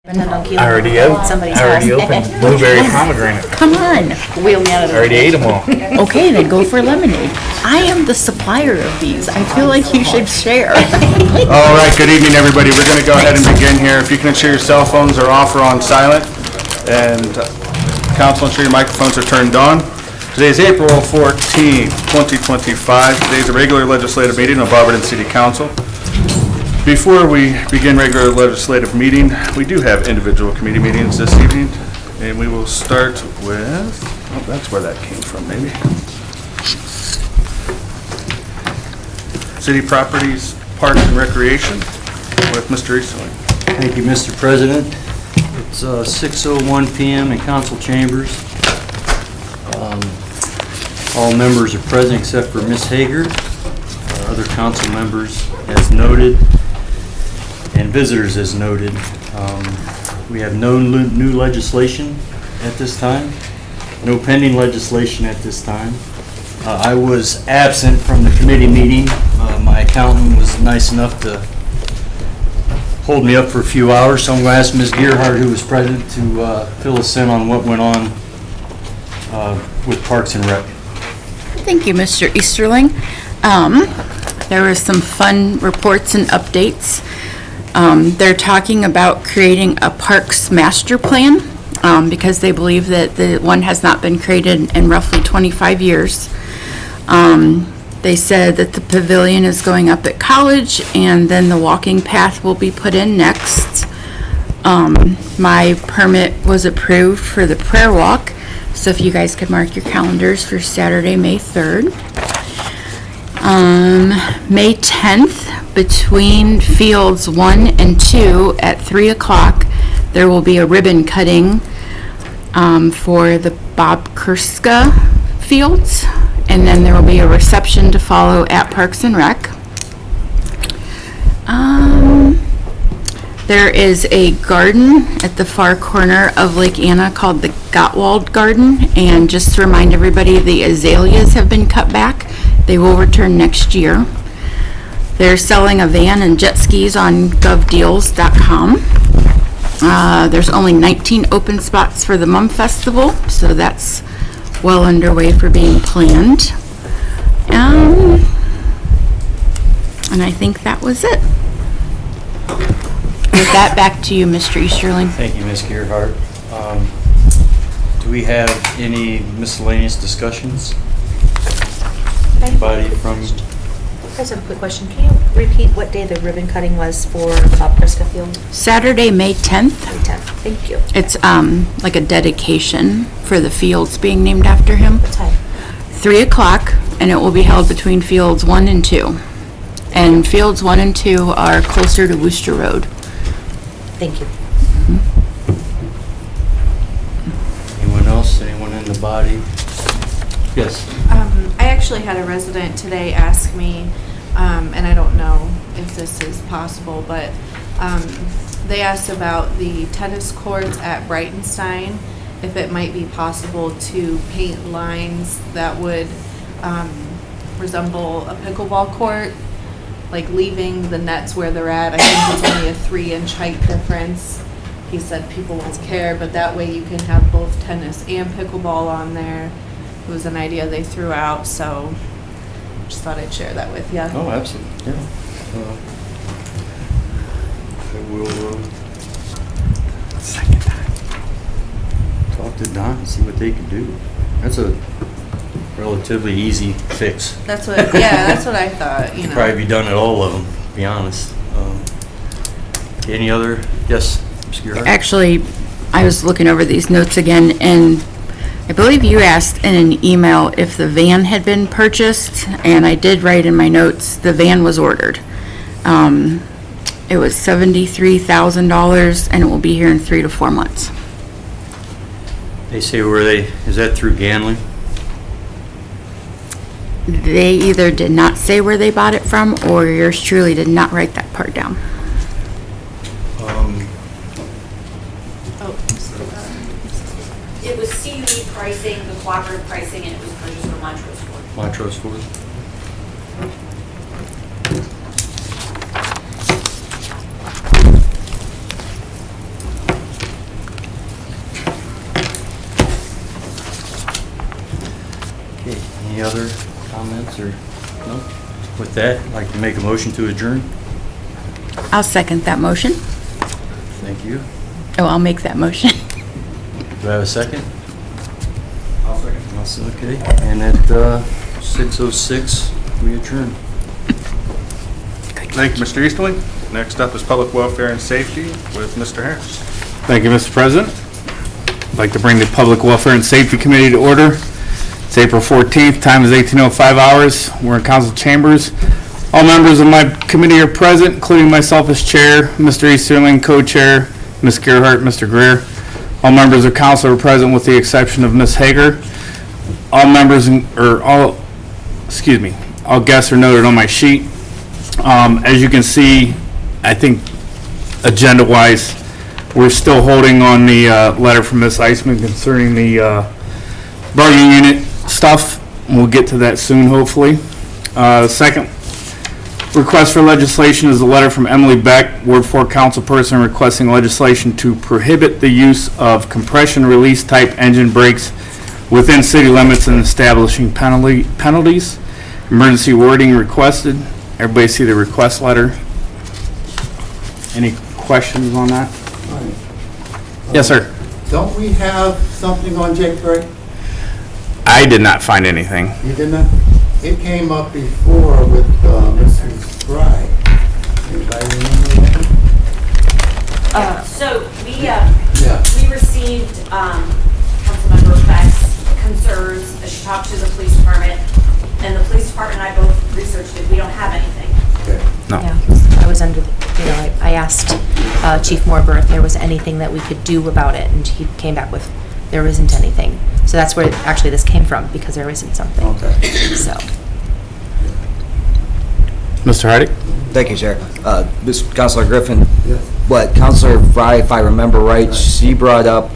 I already opened blueberry pomegranate. Come on. Wheel me out of I already ate them all. Okay, then go for lemonade. I am the supplier of these. I feel like you should share. All right, good evening, everybody. We're going to go ahead and begin here. If you can ensure your cell phones are off or on silent, and council, ensure your microphones are turned on. Today is April 14th, 2025. Today is a regular legislative meeting of Barberton City Council. Before we begin regular legislative meeting, we do have individual committee meetings this evening, and we will start with, oh, that's where that came from, maybe. City Properties, Parks and Recreation with Mr. Easterling. Thank you, Mr. President. It's 6:01 p.m. in council chambers. All members are present except for Ms. Hager. Other council members, as noted, and visitors as noted. We have no new legislation at this time, no pending legislation at this time. I was absent from the committee meeting. My accountant was nice enough to hold me up for a few hours, so I'm going to ask Ms. Gearhart, who was present, to fill us in on what went on with Parks and Rec. Thank you, Mr. Easterling. There were some fun reports and updates. They're talking about creating a parks master plan because they believe that the one has not been created in roughly 25 years. They said that the pavilion is going up at College, and then the walking path will be put in next. My permit was approved for the prayer walk, so if you guys could mark your calendars for Saturday, May 3rd. May 10th, between fields 1 and 2 at 3 o'clock, there will be a ribbon cutting for the Bob Kurska fields, and then there will be a reception to follow at Parks and Rec. There is a garden at the far corner of Lake Anna called the Gottwald Garden, and just to remind everybody, the azaleas have been cut back. They will return next year. They're selling a van and jet skis on govdeals.com. There's only 19 open spots for the Mum Festival, so that's well underway for being planned. And I think that was it. With that, back to you, Mr. Easterling. Thank you, Ms. Gearhart. Do we have any miscellaneous discussions? Anybody from? I just have a quick question. Can you repeat what day the ribbon cutting was for Bob Kurska Field? Saturday, May 10th. May 10th. Thank you. It's like a dedication for the fields being named after him. What time? 3 o'clock, and it will be held between fields 1 and 2. And fields 1 and 2 are closer to Worcester Road. Thank you. Anyone else? Anyone in the body? Yes. I actually had a resident today ask me, and I don't know if this is possible, but they asked about the tennis courts at Brightonstein, if it might be possible to paint lines that would resemble a pickleball court, like leaving the nets where they're at. I think it's only a 3-inch height difference. He said people won't care, but that way you can have both tennis and pickleball on there. It was an idea they threw out, so just thought I'd share that with you. Oh, absolutely. Yeah. I will talk to Don and see what they can do. That's a relatively easy fix. That's what, yeah, that's what I thought, you know. Probably be done at all of them, to be honest. Any other? Yes, Ms. Gearhart? Actually, I was looking over these notes again, and I believe you asked in an email if the van had been purchased, and I did write in my notes the van was ordered. It was $73,000, and it will be here in 3 to 4 months. They say is that through Ganley? They either did not say where they bought it from, or yours truly did not write that part down. It was CUE pricing, the cooperative pricing, and it was purchased from Montrose Ford. Montrose Ford. Okay, any other comments or, no? With that, I'd like to make a motion to adjourn. I'll second that motion. Thank you. Oh, I'll make that motion. Do I have a second? I'll second. Okay, and at 6:06, we adjourn. Thank you, Mr. Easterling. Next up is Public Welfare and Safety with Mr. Harris. Thank you, Mr. President. I'd like to bring the Public Welfare and Safety Committee to order. It's April 14th, time is 18:05 hours. We're in council chambers. All members of my committee are present, including myself as chair, Mr. Easterling, co-chair, Ms. Gerhart, Mr. Greer. All members of council are present with the exception of Ms. Hager. All members, all guests are noted on my sheet. As you can see, I think agenda-wise, we're still holding on the letter from Ms. Eisman concerning the bargaining unit stuff. We'll get to that soon, hopefully. Second request for legislation is a letter from Emily Beck, Ward 4 councilperson, requesting legislation to prohibit the use of compression release type engine brakes within city limits and establishing penalties. Emergency wording requested. Everybody see the request letter? Any questions on that? Yes, sir. Don't we have something on Jake Brake? I did not find anything. You did not? It came up before with Mrs. Fry. Anybody remember that? So Yeah. we received Councilmember Beck's concerns. She talked to the police department, and the police department and I both researched it. We don't have anything. Okay. No. Yeah, I was under, I asked Chief Morber if there was anything that we could do about it, and he came back with, there isn't anything. So that's where actually this came from, because there isn't something. Okay. So, Mr. Hardy? Thank you, Chair. This Councilor Griffin, Yes. what Councilor Fry, if I remember right, she brought up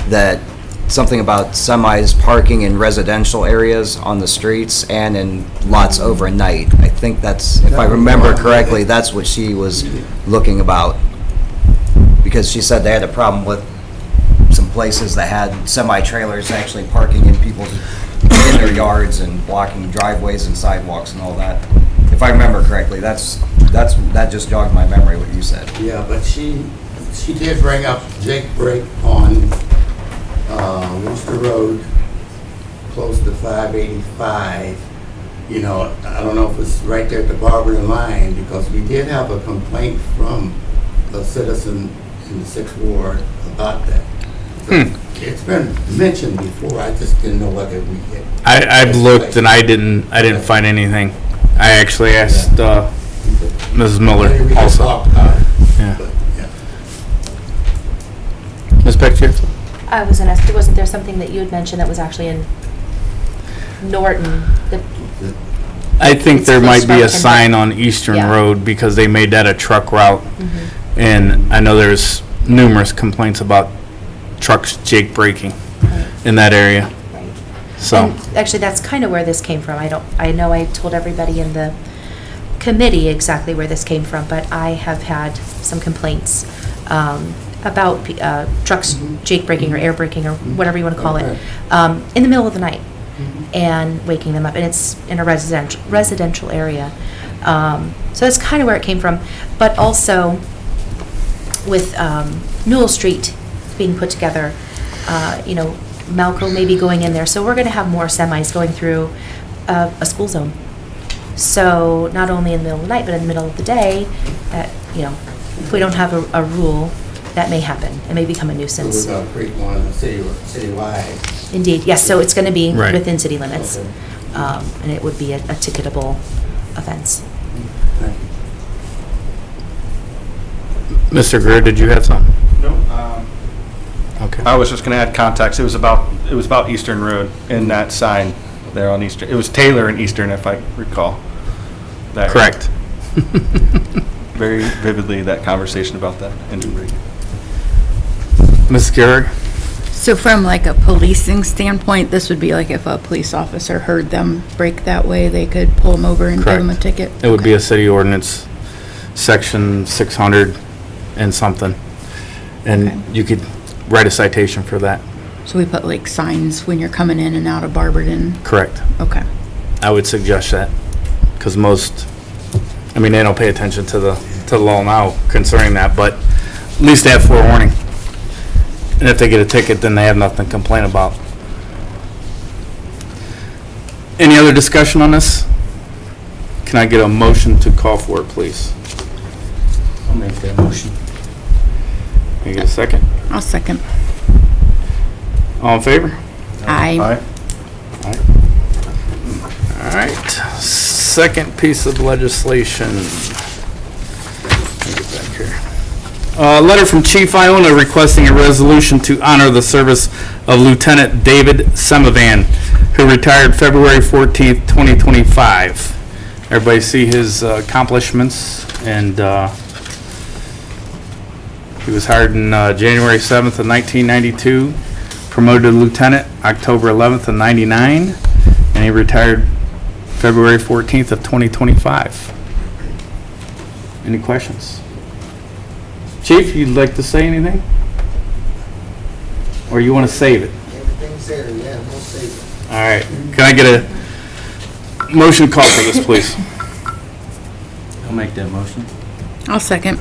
that something about semis parking in residential areas on the streets and in lots overnight. I think that's, if I remember correctly, that's what she was looking about. Because she said they had a problem with some places that had semi-trailers actually parking in people's, in their yards and blocking driveways and sidewalks and all that. If I remember correctly, that just jogged my memory what you said. Yeah, but she did bring up Jake Brake on Worcester Road, close to 585. You know, I don't know if it's right there at the Barberton line, because we did have a complaint from a citizen in the 6th Ward about that. It's been mentioned before, I just didn't know whether we had. I've looked and I didn't find anything. I actually asked Mrs. Miller Maybe we could also. talk about it, Yeah. but, yeah. Ms. Picture? I was gonna ask, wasn't there something that you had mentioned that was actually in Norton? I think It's there close might be a Barberton, sign on Eastern Yeah. Road because they made that a truck route. And I know there's numerous complaints about trucks jake braking in that area. Right. So, And actually, that's kind of where this came from. I know I told everybody in the committee exactly where this came from, but I have had some complaints about trucks jake braking or air braking or whatever you want to call it, in the middle of the night and waking them up. And it's in a residential area. So that's kind of where it came from. But also with Newell Street being put together, Malco may be going in there. So we're going to have more semis going through a school zone. So not only in the middle of the night, but in the middle of the day, if we don't have a rule, that may happen. It may become a nuisance. So we're gonna create one citywide. Indeed, yes, so it's going to be Right. within city limits. Okay. And it would be a ticketable offense. Thank you. Mr. Greer, did you have something? No, Okay. I was just going to add context. It was about Eastern Road in that sign there on Eastern. It was Taylor and Eastern, if I recall. That- Correct. Very vividly, that conversation about that engine brake. Ms. Garrett? So from like a policing standpoint, this would be like if a police officer heard them brake that way, they could pull them over and give them a Correct. ticket? It would be a city ordinance, section 600 and something. And Okay. you could write a citation for that. So we put like signs when you're coming in and out of Barberton? Correct. Okay. I would suggest that, because most, I mean, they don't pay attention to the law now concerning that, but at least they have forewarning. And if they get a ticket, then they have nothing to complain about. Any other discussion on this? Can I get a motion to call for it, please? I'll make that motion. Can I get a second? I'll second. All in favor? Aye. All right, second piece of legislation. Let me get back here. A letter from Chief Iona requesting a resolution to honor the service of Lieutenant David Semivan, who retired February 14th, 2025. Everybody see his accomplishments, and he was hired in January 7th of 1992, promoted to lieutenant October 11th of 99, and he retired February 14th of 2025. Any questions? Chief, you'd like to say anything? Or you want to save it? Everything's there, yeah, we'll save it. All right. Can I get a motion call for this, please? I'll make that motion. I'll second.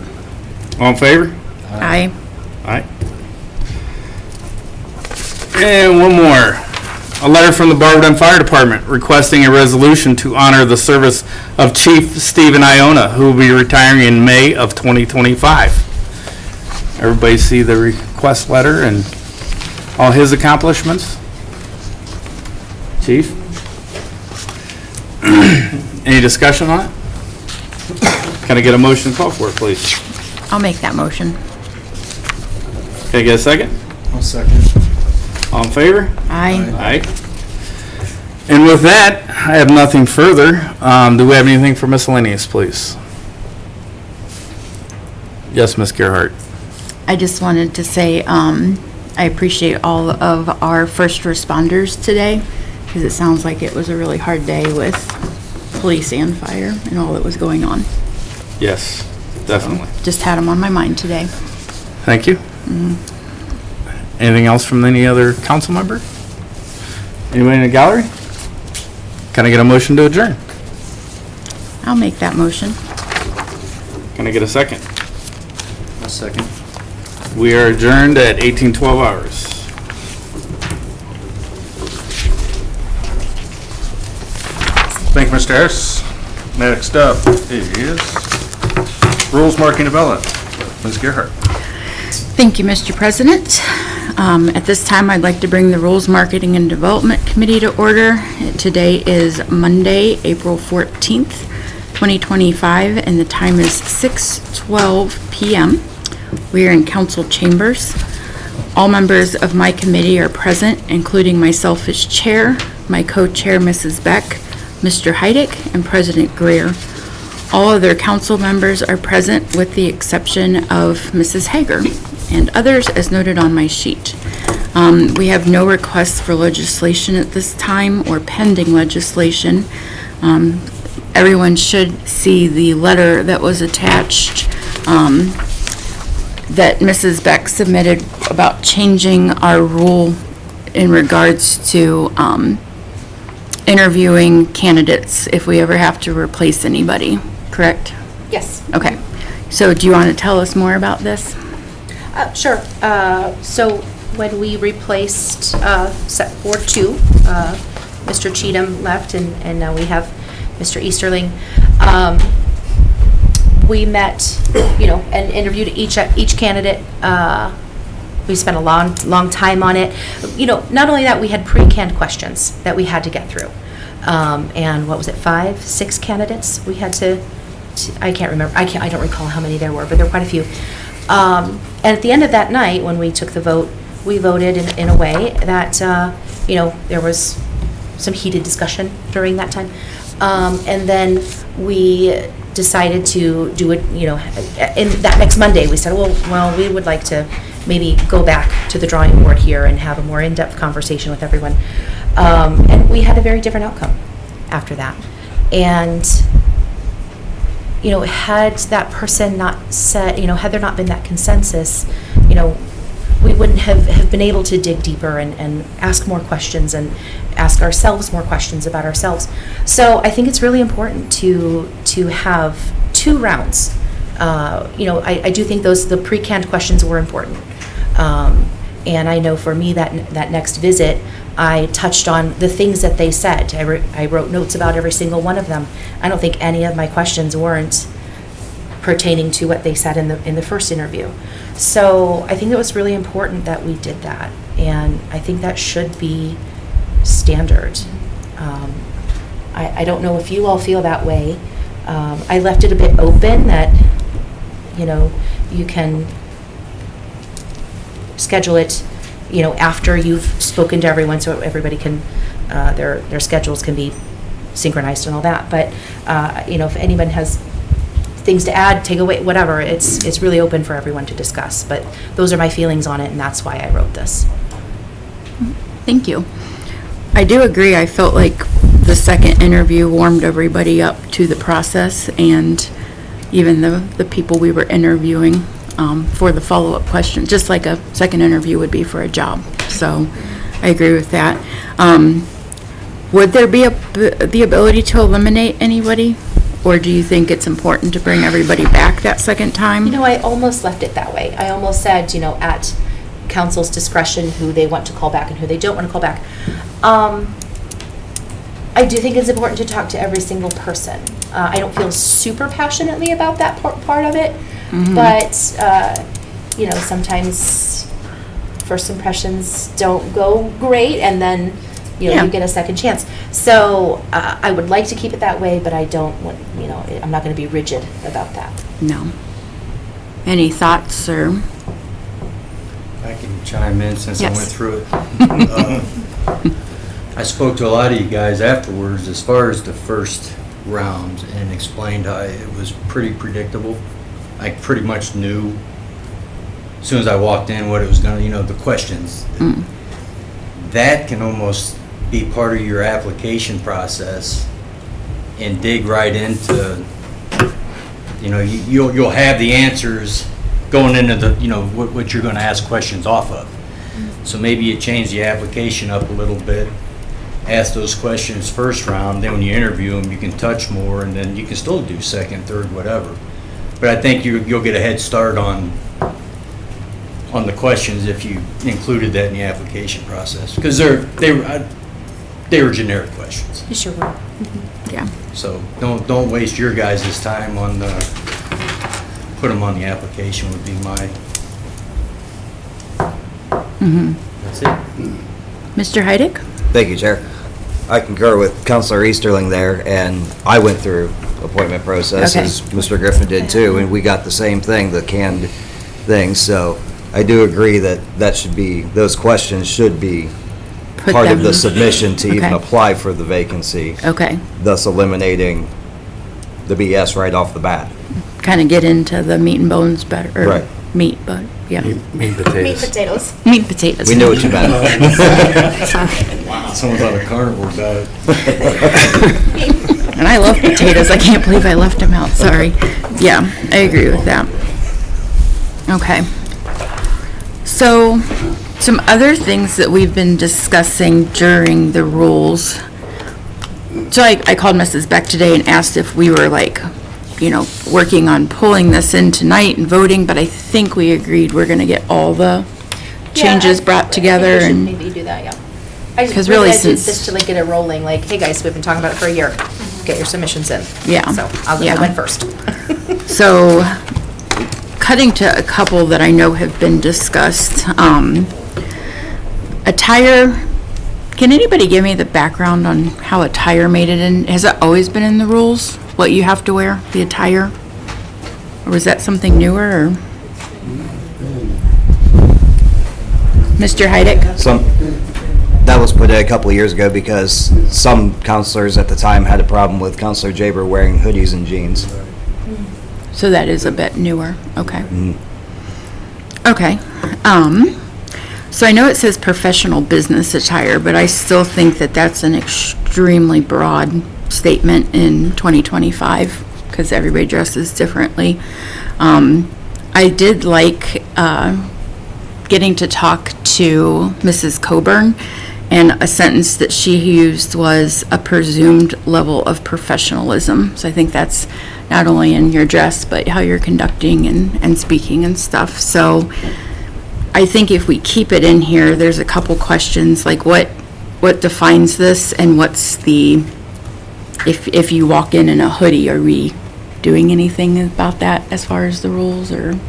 All in favor? Aye. All right. And one more. A letter from the Barberton Fire Department requesting a resolution to honor the service of Chief Stephen Iona, who will be retiring in May of 2025. Everybody see the request letter and all his accomplishments? Chief? Any discussion on it? Can I get a motion to call for it, please? I'll make that motion. Can I get a second? I'll second. All in favor? Aye. Aye. And with that, I have nothing further. Do we have anything for miscellaneous, please? Yes, Ms. Gerhart. I just wanted to say, I appreciate all of our first responders today, because it sounds like it was a really hard day with police and fire and all that was going on. Yes, definitely. Just had them on my mind today. Thank you. Anything else from any other council member? Anybody in the gallery? Can I get a motion to adjourn? I'll make that motion. Can I get a second? I'll second. We are adjourned at 18:12 hours. Thank you, Mr. Harris. Next up is Rules Marking Development. Ms. Gerhart. Thank you, Mr. President. At this time, I'd like to bring the Rules Marketing and Development Committee to order. Today is Monday, April 14th, 2025, and the time is 6:12 p.m. We are in council chambers. All members of my committee are present, including myself as chair, my co-chair, Mrs. Beck, Mr. Heidick, and President Greer. All other council members are present with the exception of Mrs. Hager and others as noted on my sheet. We have no requests for legislation at this time or pending legislation. Everyone should see the letter that was attached that Mrs. Beck submitted about changing our rule in regards to interviewing candidates if we ever have to replace anybody, correct? Yes. Okay. So do you want to tell us more about this? Sure. So when we replaced set Board 2, Mr. Cheatham left, and now we have Mr. Easterling. We met, and interviewed each candidate. We spent a long time on it. Not only that, we had pre-canned questions that we had to get through. And what was it, 5, 6 candidates we had to I can't remember. I don't recall how many there were, but there were quite a few. And at the end of that night, when we took the vote, we voted in a way that, there was some heated discussion during that time. And then we decided to do it, in that next Monday, we said, well, we would like to maybe go back to the drawing board here and have a more in-depth conversation with everyone. And we had a very different outcome after that. And, had that person not said, had there not been that consensus, we wouldn't have been able to dig deeper and ask more questions and ask ourselves more questions about ourselves. So I think it's really important to have 2 rounds. I do think the pre-canned questions were important. And I know for me that next visit, I touched on the things that they said. I wrote notes about every single one of them. I don't think any of my questions weren't pertaining to what they said in the first interview. So I think it was really important that we did that, and I think that should be standard. I don't know if you all feel that way. I left it a bit open that, you can schedule it, after you've spoken to everyone, so everybody can, their schedules can be synchronized and all that. But, if anyone has things to add, take away, whatever, it's really open for everyone to discuss. But those are my feelings on it, and that's why I wrote this. Thank you. I do agree. I felt like the second interview warmed everybody up to the process, and even the people we were interviewing for the follow-up questions, just like a second interview would be for a job. So I agree with that. Would there be the ability to eliminate anybody? Or do you think it's important to bring everybody back that second time? I almost left it that way. I almost said, at council's discretion, who they want to call back and who they don't want to call back. I do think it's important to talk to every single person. I don't feel super passionately about that part of it, but, sometimes first impressions don't go great, and then, you get a second chance. So I would like to keep it that way, but I don't want, I'm not going to be rigid about that. No. Any thoughts or? I can chime in since I Yes. went through it. I spoke to a lot of you guys afterwards as far as the first round and explained how it was pretty predictable. I pretty much knew as soon as I walked in what it was going to, the questions. That can almost be part of your application process and dig right into, you'll have the answers going into the, what you're going to ask questions off of. So maybe you change the application up a little bit, ask those questions first round, then when you interview them, you can touch more, and then you can still do second, third, whatever. But I think you'll get a head start on the questions if you included that in the application process, because they were generic questions. You sure will. Yeah. So don't waste your guys' time on put them on the application would be my. That's it. Mr. Heidick? Thank you, Chair. I concur with Councilor Easterling there, and I went through appointment process Okay. as Mr. Griffin did too, and we got the same thing, the canned thing. So I do agree that those questions should be Put part of them- the submission to even Okay. apply for the vacancy, Okay. thus eliminating the BS right off the bat. Kind of get into the meat and bones better. Or Right. Meat, but, yeah. Meat potatoes. Potatoes. Meat and potatoes. We knew what you meant. Someone's on a carnivore diet. And I love potatoes. I can't believe I left them out. Sorry. Yeah, I agree with that. Okay. So, some other things that we've been discussing during the rules. So I called Mrs. Beck today and asked if we were working on pulling this in tonight and voting, but I think we agreed we're gonna get all the changes brought together I think we and. should maybe do that, yeah. I just 'Cause really really I did since- this to get it rolling, hey guys, we've been talking about it for a year. Get your submissions in. Yeah. So I Yeah. went first. So, cutting to a couple that I know have been discussed, attire, can anybody give me the background on how attire made it in? Has it always been in the rules, what you have to wear, the attire? Or was that something newer, or? Mr. Heidick? That was put in a couple of years ago because some counselors at the time had a problem with Counselor Jaber wearing hoodies and jeans. So that is a bit newer, okay. Okay, so I know it says professional business attire, but I still think that that's an extremely broad statement in 2025, because everybody dresses differently. I did like, getting to talk to Mrs. Coburn, and a sentence that she used was a presumed level of professionalism. So I think that's not only in your dress, but how you're conducting and speaking and stuff. So I think if we keep it in here, there's a couple questions, like what defines this, and what's the, if you walk in a hoodie, are we doing anything about that as far as the rules, or?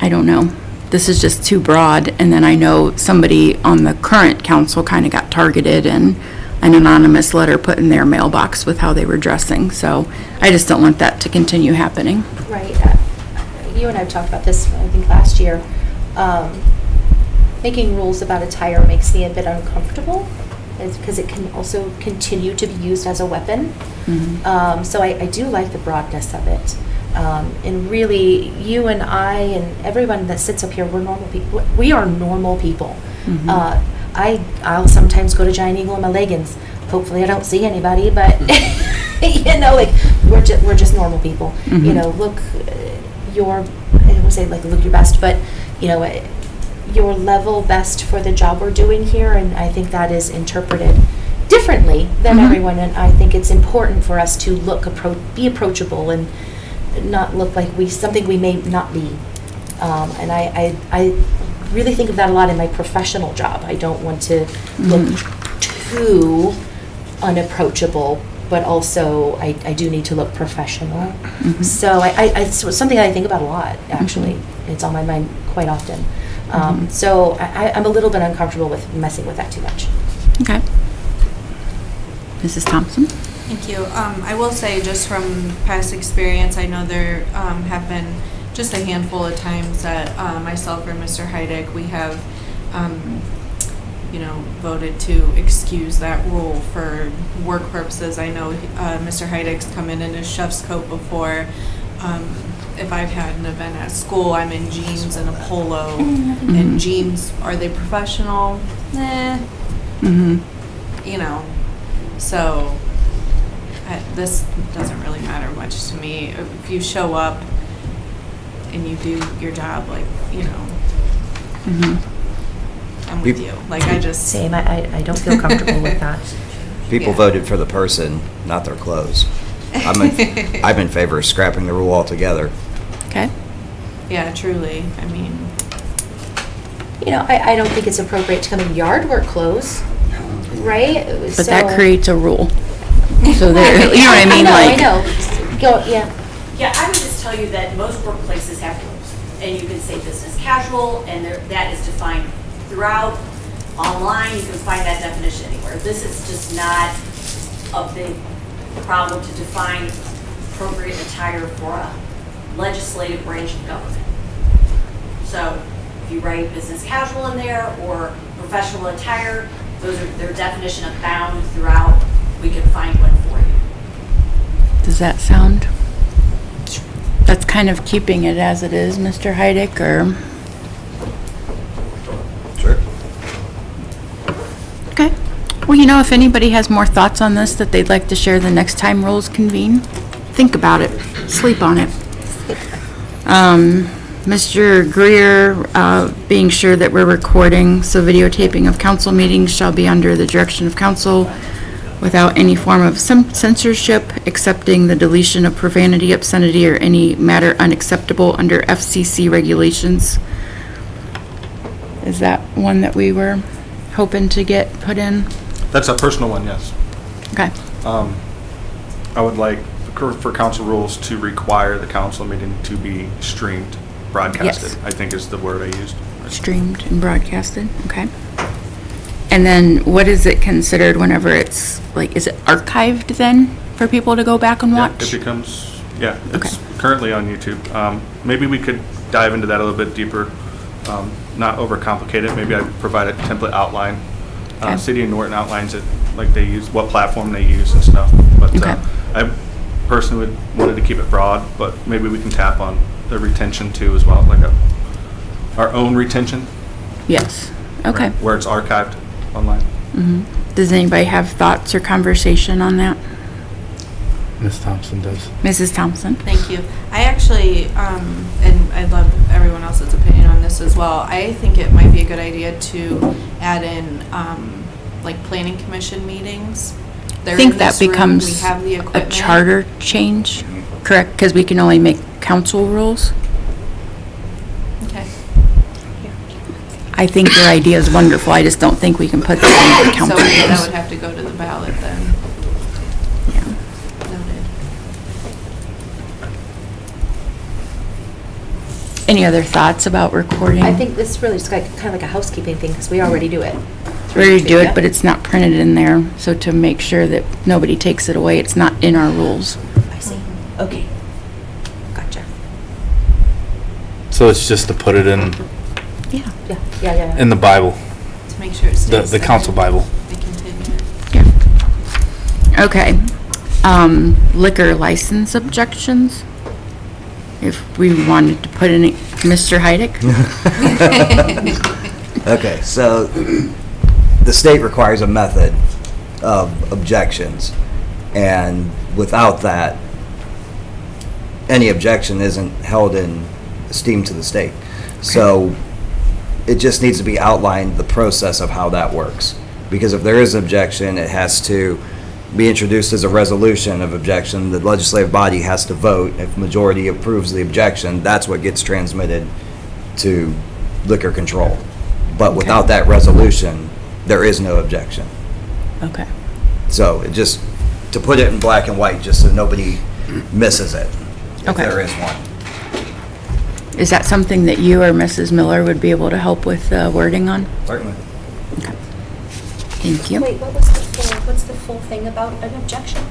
I don't know. This is just too broad, and then I know somebody on the current council kind of got targeted and an anonymous letter put in their mailbox with how they were dressing, so I just don't want that to continue happening. Right. You and I talked about this, I think, last year. Making rules about attire makes me a bit uncomfortable, because it can also continue to be used as a weapon. So I do like the broadness of it. And really, you and I and everyone that sits up here, we're normal people. We are normal people. I'll sometimes go to Giant Eagle in my leggings. Hopefully I don't see anybody, but you know, like, we're just normal people. You know, look I don't say like look your best, but you know, your level best for the job we're doing here, and I think that is interpreted differently than everyone, and I think it's important for us to be approachable and not look like something we may not be. And I really think of that a lot in my professional job. I don't want to look too unapproachable, but also I do need to look professional. So it's something I think about a lot, actually. It's on my mind quite often. So I'm a little bit uncomfortable with messing with that too much. Okay. Mrs. Thompson? Thank you. I will say, just from past experience, I know there have been just a handful of times that myself or Mr. Heidick, we have, voted to excuse that rule for work purposes. I know Mr. Heidick's come in his chef's coat before. If I've had an event at school, I'm in jeans and a polo. And jeans, are they professional? So this doesn't really matter much to me. If you show up and you do your job, I'm with you. Same. I don't feel comfortable with that. People voted for the person, not their clothes. I'm in favor of scrapping the rule altogether. Okay. Yeah, truly. I mean, I don't think it's appropriate to come in yard work clothes, right? But that creates a rule. So there, you know what I mean? I know. Go, yeah. Yeah, I would just tell you that most workplaces have rules, and you can say business casual, and that is defined throughout. Online, you can find that definition anywhere. This is just not a big problem to define appropriate attire for a legislative branch of government. So if you write business casual in there or professional attire, those are their definition of bound throughout. We can find one for you. Does that sound? That's kind of keeping it as it is, Mr. Heidick, or? Sure. Okay. Well, if anybody has more thoughts on this that they'd like to share the next time rules convene, think about it, sleep on it. Mr. Greer, being sure that we're recording, so videotaping of council meetings shall be under the direction of council without any form of censorship, excepting the deletion of profanity, obscenity, or any matter unacceptable under FCC regulations. Is that one that we were hoping to get put in? That's a personal one, yes. Okay. I would like for council rules to require the council meeting to be streamed, broadcasted, Yes. I think is the word I used. Streamed and broadcasted, okay. And then what is it considered whenever it's, is it archived then for people to go back and Yeah, watch? it becomes, it's Okay. currently on YouTube. Maybe we could dive into that a little bit deeper, not overcomplicate it. Maybe I provide a template outline. Okay. City of Norton outlines it, like they use, what platform they use and stuff. But Okay. I personally wanted to keep it broad, but maybe we can tap on the retention too as well, like our own retention. Yes, okay. right, where it's archived online. Does anybody have thoughts or conversation on that? Ms. Thompson does. Mrs. Thompson? thank you. I actually, and I'd love everyone else's opinion on this as well. I think it might be a good idea to add in, like, planning commission meetings. I They're think in that this room, becomes we have the a equipment. charter change, correct? Because we can only make council rules. Okay. I think your idea is wonderful. I just don't think we can put that in the So council that rules. would have to go to the ballot then. Noted. Any other thoughts about recording? I think this really is kind of like a housekeeping thing, because we already do it. We already do it, but it's not printed in there, so to make sure that nobody takes it away, it's not in our rules. I see. Okay. Gotcha. So it's just to put it in, Yeah. Yeah. in the Bible, To make sure it stays. the council Bible. They continue. Okay. Liquor license objections? If we wanted to put in Mr. Heidick? Okay, so the state requires a method of objections, and without that, any objection isn't held in esteem to the state. So it just needs to be outlined, the process of how that works. Because if there is an objection, it has to be introduced as a resolution of objection. The legislative body has to vote. If majority approves the objection, that's what gets transmitted to liquor control. But without that resolution, there is no objection. Okay. So it just, to put it in black and white, just so nobody misses it, if Okay. there is one. Is that something that you or Mrs. Miller would be able to help with wording on? Certainly. Thank you. Wait, what's the full thing about an objection?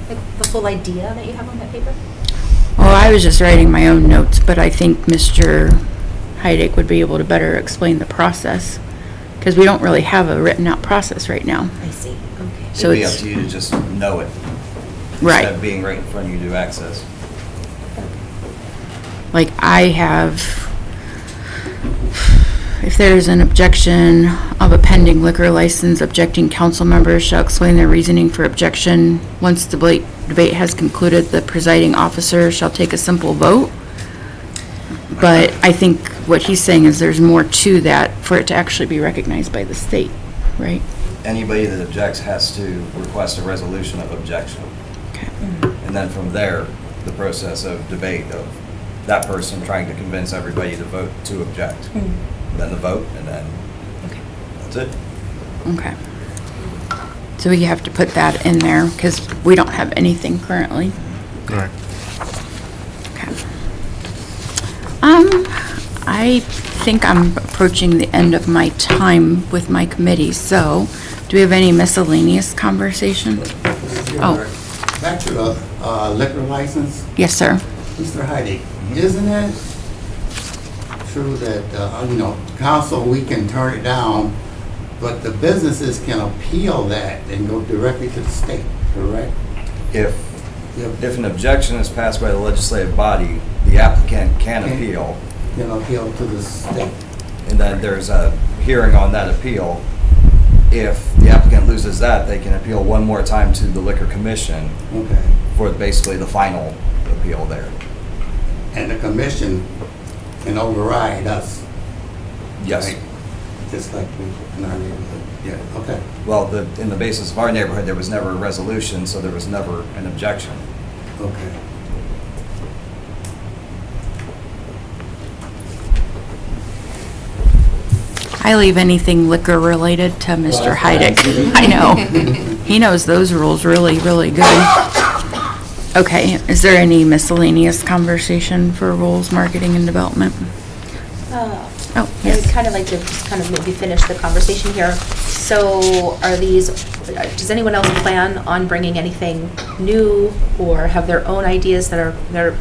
Like, the full idea that you have on that paper? Well, I was just writing my own notes, but I think Mr. Heidick would be able to better explain the process, because we don't really have a written out process right now. I see, okay. So It'd be up it's, to you to just know it. Right. Instead of being right in front of you to access. like, I have, if there is an objection of a pending liquor license, objecting council members shall explain their reasoning for objection. Once the debate has concluded, the presiding officer shall take a simple vote. But I think what he's saying is there's more to that for it to actually be recognized by the state, right? Anybody that objects has to request a resolution of objection. Okay. And then from there, the process of debate of that person trying to convince everybody to vote to object. Then the vote, and then that's it. Okay. So we have to put that in there, because we don't have anything currently. Right. Okay. I think I'm approaching the end of my time with my committee, so do we have any miscellaneous conversation? Oh, Back to the liquor license, yes, sir. Mr. Heidi, isn't it true that, council, we can turn it down, but the businesses can appeal that and go directly to the state, correct? If an objection is passed by the legislative body, the applicant can appeal, Can appeal to the state. and then there's a hearing on that appeal. If the applicant loses that, they can appeal one more time to the liquor commission Okay. for basically the final appeal there. And the commission can override us. Yes. right? Just like we, in our neighborhood. Yeah, okay. Well, in the basis of our neighborhood, there was never a resolution, so there was never an objection. Okay. I leave anything liquor related to Mr. Heidick. I know. He knows those rules really, really good. Okay, is there any miscellaneous conversation for rules, marketing, and development? Oh, I'd yes. kind of like to just kind of maybe finish the conversation here. So are these, does anyone else plan on bringing anything new or have their own ideas that are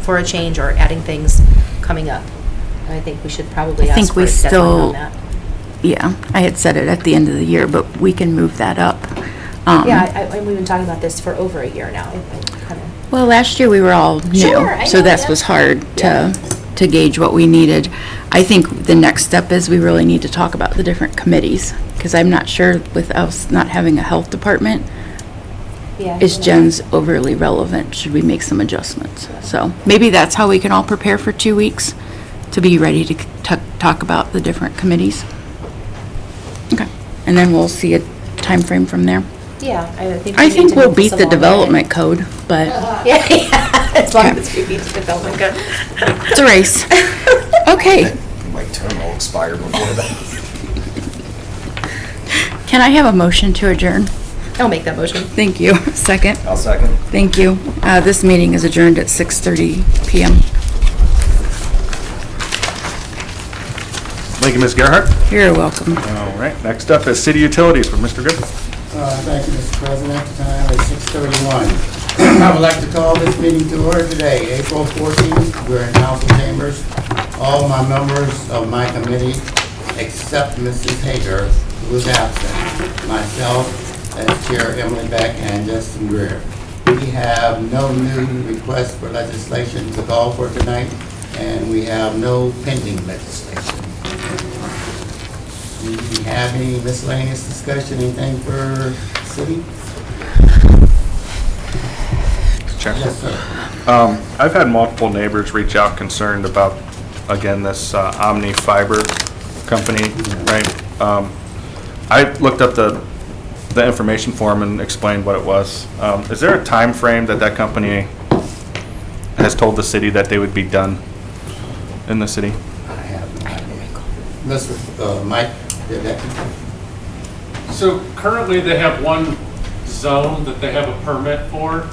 for a change or adding things coming up? I think we should probably I think ask for we a deadline still- on that. Yeah, I had said it at the end of the year, but we can move that up. Yeah, we've been talking about this for over a year now. Kind of. Well, last year we were all new, Sure, I so know, that yeah. was hard Yeah. to gauge what we needed. I think the next step is we really need to talk about the different committees, because I'm not sure with us not having a health department, Yeah. is Jen's overly relevant? Should we make some adjustments? So maybe that's how we can all prepare for 2 weeks. to be ready to talk about the different committees. Okay, and then we'll see a time frame from there. Yeah, I think. I we need think to we'll move beat this the along, right? development code, but Yeah, as long as we beat the development code. it's a race. Okay, My term will expire before that. can I have a motion to adjourn? I'll make that motion. Thank you. Second? I'll second. Thank you. This meeting is adjourned at 6:30 PM. Thank you, Ms. Gerhart. You're welcome. All right, next up is city utilities with Mr. Griffin. Thank you, Mr. President. Time is 6:31. I would like to call this meeting to order today, April 14th. We're in council chambers. All my members of my committee, except Mrs. Hager, who is absent, myself, as Chair Emily Beck, and Justin Greer. We have no new requests for legislation to call for tonight, and we have no pending legislation. Do we have any miscellaneous discussion, anything for city? Chair. Yes, sir. I've had multiple neighbors reach out concerned about, again, this Omni Fiber company, right? I looked up the information form and explained what it was. Is there a time frame that that company has told the city that they would be done in the city? I have no idea. Mr. Mike, did that? So currently, they have one zone that they have a permit for.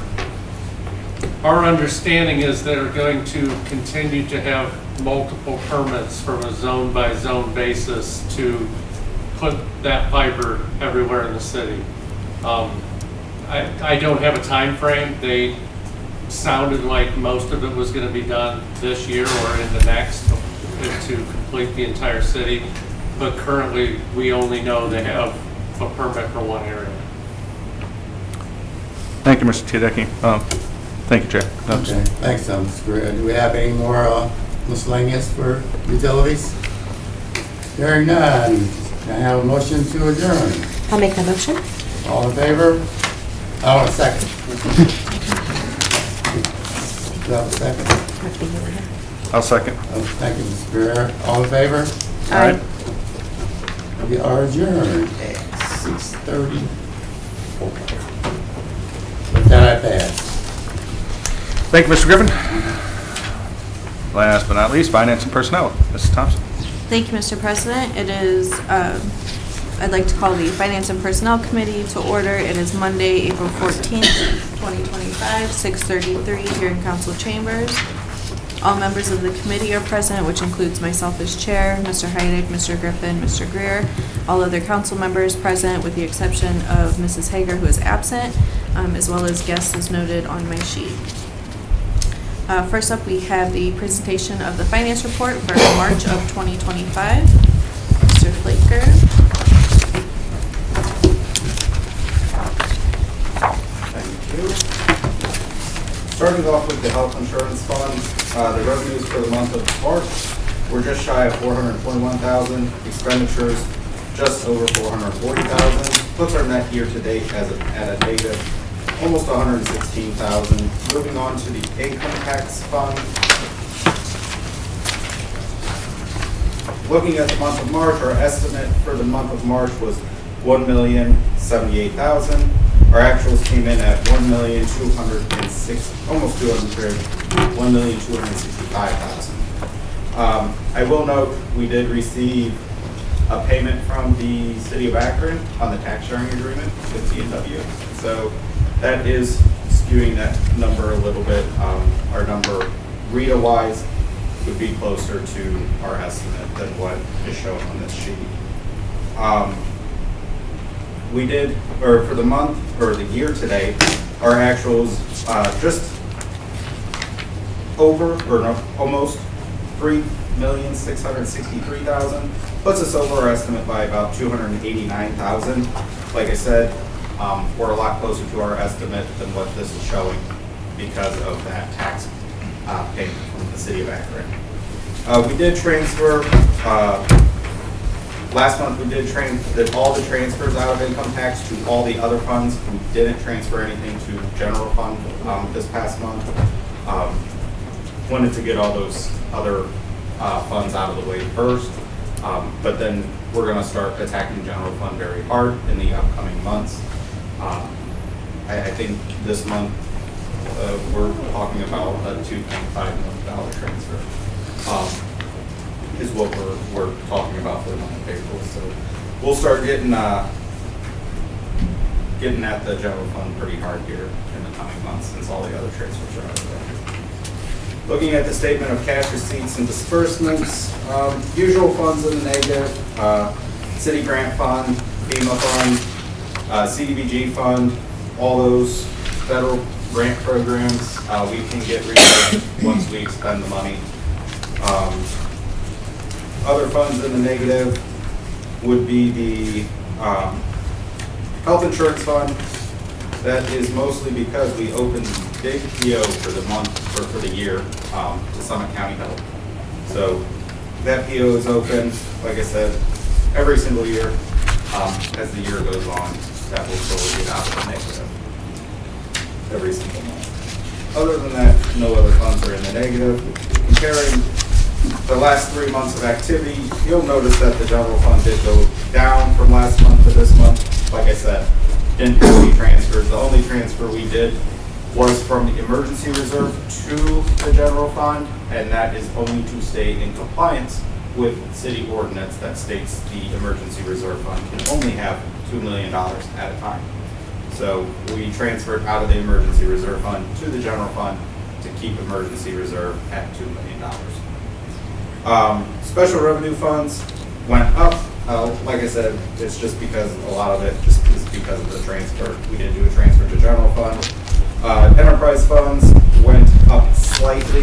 Our understanding is they're going to continue to have multiple permits from a zone-by-zone basis to put that fiber everywhere in the city. I don't have a time frame. They sounded like most of it was going to be done this year or in the next to complete the entire city. But currently, we only know they have a permit for one area. Thank you, Mr. Tedeki. Thank you, Chair. Okay, thanks, Mr. Greer. Do we have any more miscellaneous for utilities? Hearing none, can I have a motion to adjourn? I'll make that motion. All in favor? I want a second. Do I have a second? I'll second. Oh, thank you, Mr. Greer. All in favor? Aye. We are adjourned at 6:30. With that, I pass. Thank you, Mr. Griffin. Last but not least, Finance and Personnel, Mrs. Thompson. Thank you, Mr. President. It is, I'd like to call the Finance and Personnel Committee to order. It is Monday, April 14th, 2025, 6:33 here in council chambers. All members of the committee are present, which includes myself as chair, Mr. Heidig, Mr. Griffin, Mr. Greer. All other council members present with the exception of Mrs. Hager, who is absent, as well as guests as noted on my sheet. First up, we have the presentation of the finance report for March of 2025. Mr. Flaker. Thank you. Starting off with the health insurance funds, the revenues for the month of March were just shy of $421,000, expenditures just over $440,000, puts our net year-to-date at a date of almost $116,000. Moving on to the income tax fund. Looking at the month of March, our estimate for the month of March was $1,078,000. Our actuals came in at $1,265,000. I will note we did receive a payment from the city of Akron on the tax sharing agreement with C&W. So that is skewing that number a little bit. Our number RETA-wise would be closer to our estimate than what is shown on this sheet. We did, or for the month, or the year today, our actuals just over, or no, almost $3,663,000, puts us over our estimate by about $289,000. Like I said, we're a lot closer to our estimate than what this is showing because of that tax payment from the city of Akron. We did transfer, last month we did all the transfers out of income tax to all the other funds. We didn't transfer anything to general fund this past month. Wanted to get all those other funds out of the way first. But then we're gonna start attacking general fund very hard in the upcoming months. I think this month, we're talking about a $2.5 million transfer, is what we're talking about for the month of April. So we'll start getting at the general fund pretty hard here in the coming months, since all the other transfers are out of the way. Looking at the statement of cash receipts and disbursements, usual funds in the negative, city grant fund, FEMA fund, CDBG fund, all those federal grant programs, we can get reimbursed once we expend the money. Other funds in the negative would be the health insurance fund. That is mostly because we opened the big PO for the month, or for the year, to Summit County Health. So that PO is open, like I said, every single year. As the year goes on, that will slowly get out of the negative every single month. Other than that, no other funds are in the negative. Comparing the last 3 months of activity, you'll notice that the general fund did go down from last month to this month. Like I said, didn't have any transfers. The only transfer we did was from the emergency reserve to the general fund, and that is only to stay in compliance with city ordinance that states the emergency reserve fund can only have $2 million at a time. So we transferred out of the emergency reserve fund to the general fund to keep emergency reserve at $2 million. Special revenue funds went up. Like I said, it's just because a lot of it just is because of the transfer. We didn't do a transfer to general fund. Enterprise funds went up slightly.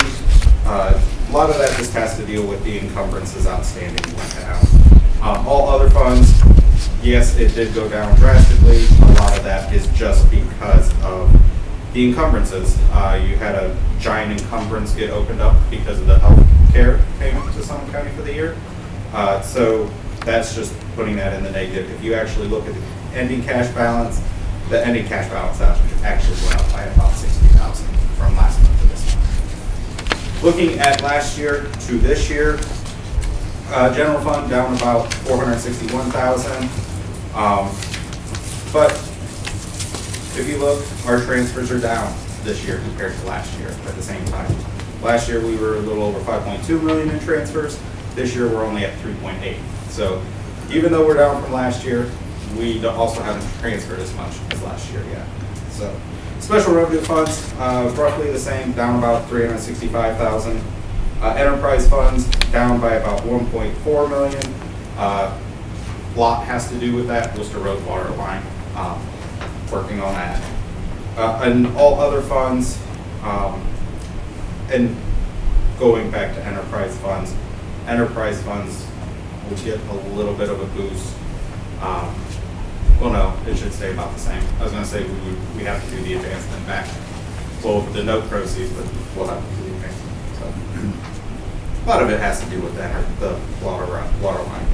A lot of that just has to deal with the encumbrances outstanding went down. All other funds, yes, it did go down drastically. A lot of that is just because of the encumbrances. You had a giant encumbrance get opened up because of the health care payment to Summit County for the year. So that's just putting that in the negative. If you actually look at the ending cash balance, the ending cash balance actually went up by about $60,000 from last month to this month. Looking at last year to this year, general fund down about $461,000. But if you look, our transfers are down this year compared to last year at the same time. Last year we were a little over 5.2 million in transfers. This year we're only at 3.8. So even though we're down from last year, we also haven't transferred as much as last year yet. So special revenue funds, roughly the same, down about 365,000. Enterprise funds down by about 1.4 million. Lot has to do with that, Worcester Road water line, working on that. And all other funds, and going back to enterprise funds will get a little bit of a boost. Well, no, it should stay about the same. I was going to say we have to do the advancement back. Well, the note proceeds, but we'll have to do the advancement. So a lot of it has to do with that, the water line.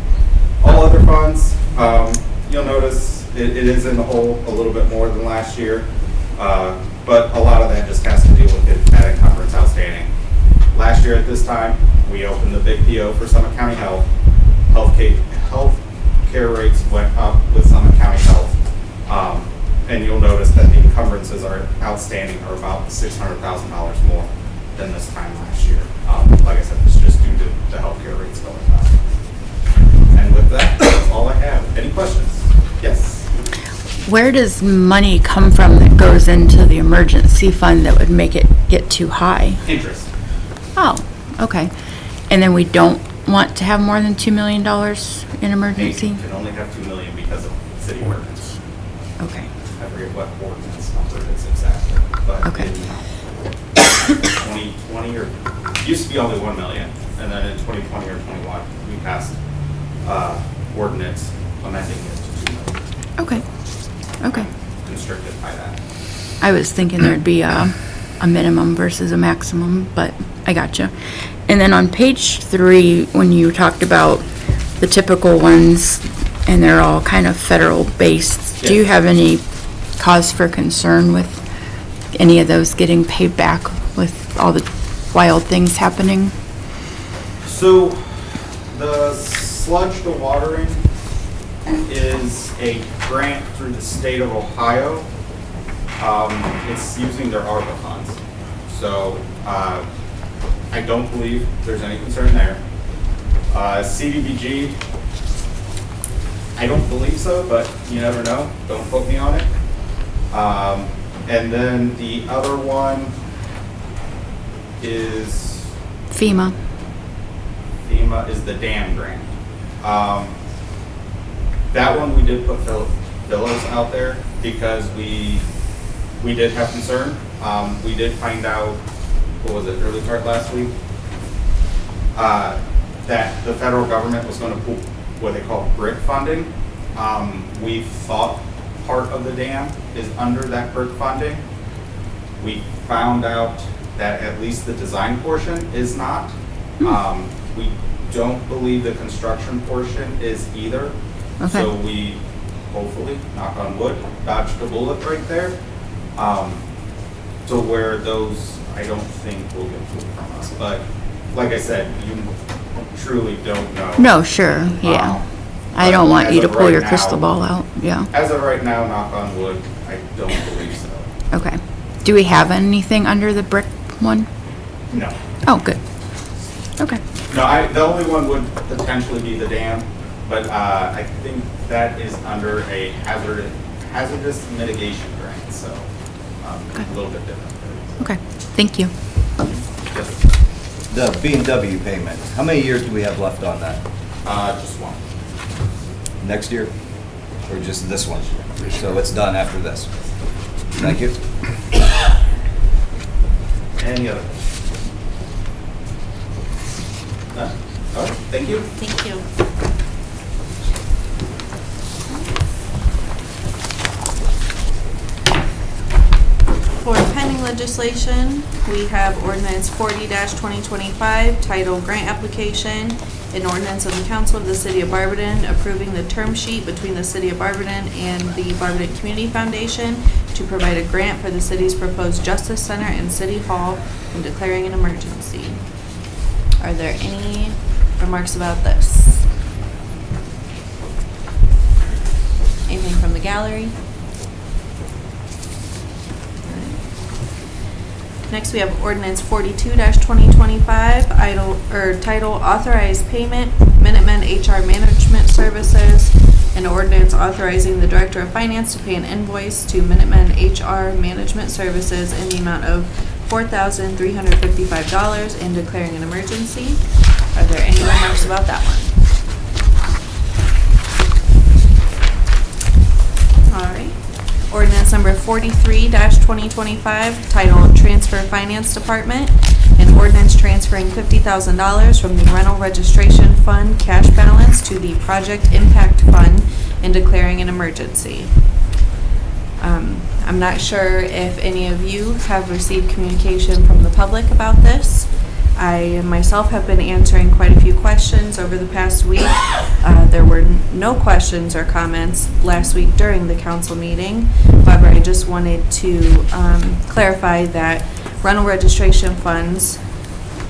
All other funds, you'll notice it is in the hole a little bit more than last year, but a lot of that just has to deal with that encumbrance outstanding. Last year at this time, we opened the big PO for Summit County Health. Health care rates went up with Summit County Health, and you'll notice that the encumbrances are outstanding are about $600,000 more than this time last year. Like I said, it's just due to the healthcare rates going up. And with that, that's all I have. Any questions? Yes. Where does money come from that goes into the emergency fund that would make it get too high? Interest. Oh, okay. And then we don't want to have more than $2 million in emergency? You can only have $2 million because of city ordinance. Okay. I forget what ordinance number it is exactly, but Okay. in 2020 or used to be only $1 million, and then in 2020 or 21 we passed ordinance amending it to $2 million. Okay. Okay. Constricted by that. I was thinking there'd be a minimum versus a maximum, but I gotcha. And then on page 3, when you talked about the typical ones, and they're all kind of federal based, do you Yes. have any cause for concern with any of those getting paid back with all the wild things happening? So the sludge to watering is a grant through the state of Ohio. It's using their ARPA funds. So I don't believe there's any concern there. CDBG, I don't believe so, but you never know. Don't quote me on it. And then the other one is FEMA. FEMA is the dam grant. That one we did put fillers out there because we did have concern. We did find out, what was it, early part last week? That the federal government was going to put what they call BRIC funding. We thought part of the dam is under that BRIC funding. We found out that at least the design portion is not. We don't believe the construction portion is either. Okay. So we hopefully, knock on wood, dodged a bullet right there. To where those, I don't think will get food from us. But like I said, you truly don't know. No, sure, yeah. I don't want you to pull your crystal ball out, yeah. As of right now, knock on wood, I don't believe so. Okay. Do we have anything under the brick one? No. Oh, good. Okay. No, the only one would potentially be the dam, but I think that is under a hazardous mitigation grant, so a little bit different. Okay, thank you. Yes. The B&W payment, how many years do we have left on that? Just one. Next year? Or just this one? So it's done after this? Thank you. Any other? None? All right, thank you. Thank you. For pending legislation, we have ordinance 40-2025, title Grant Application, an ordinance of the Council of the City of Barberton approving the term sheet between the City of Barberton and the Barberton Community Foundation to provide a grant for the city's proposed Justice Center and City Hall and declaring an emergency. Are there any remarks about this? Anything from the gallery? Next, we have ordinance 42-2025, title authorized payment, Minutemen HR Management Services, an ordinance authorizing the Director of Finance to pay an invoice to Minutemen HR Management Services in the amount of $4,355 and declaring an emergency. Are there any remarks about that one? All right. Ordinance number 43-2025, titled Transfer Finance Department, an ordinance transferring $50,000 from the Rental Registration Fund cash balance to the Project Impact Fund and declaring an emergency. I'm not sure if any of you have received communication from the public about this. I myself have been answering quite a few questions over the past week. There were no questions or comments last week during the council meeting. However, I just wanted to clarify that rental registration funds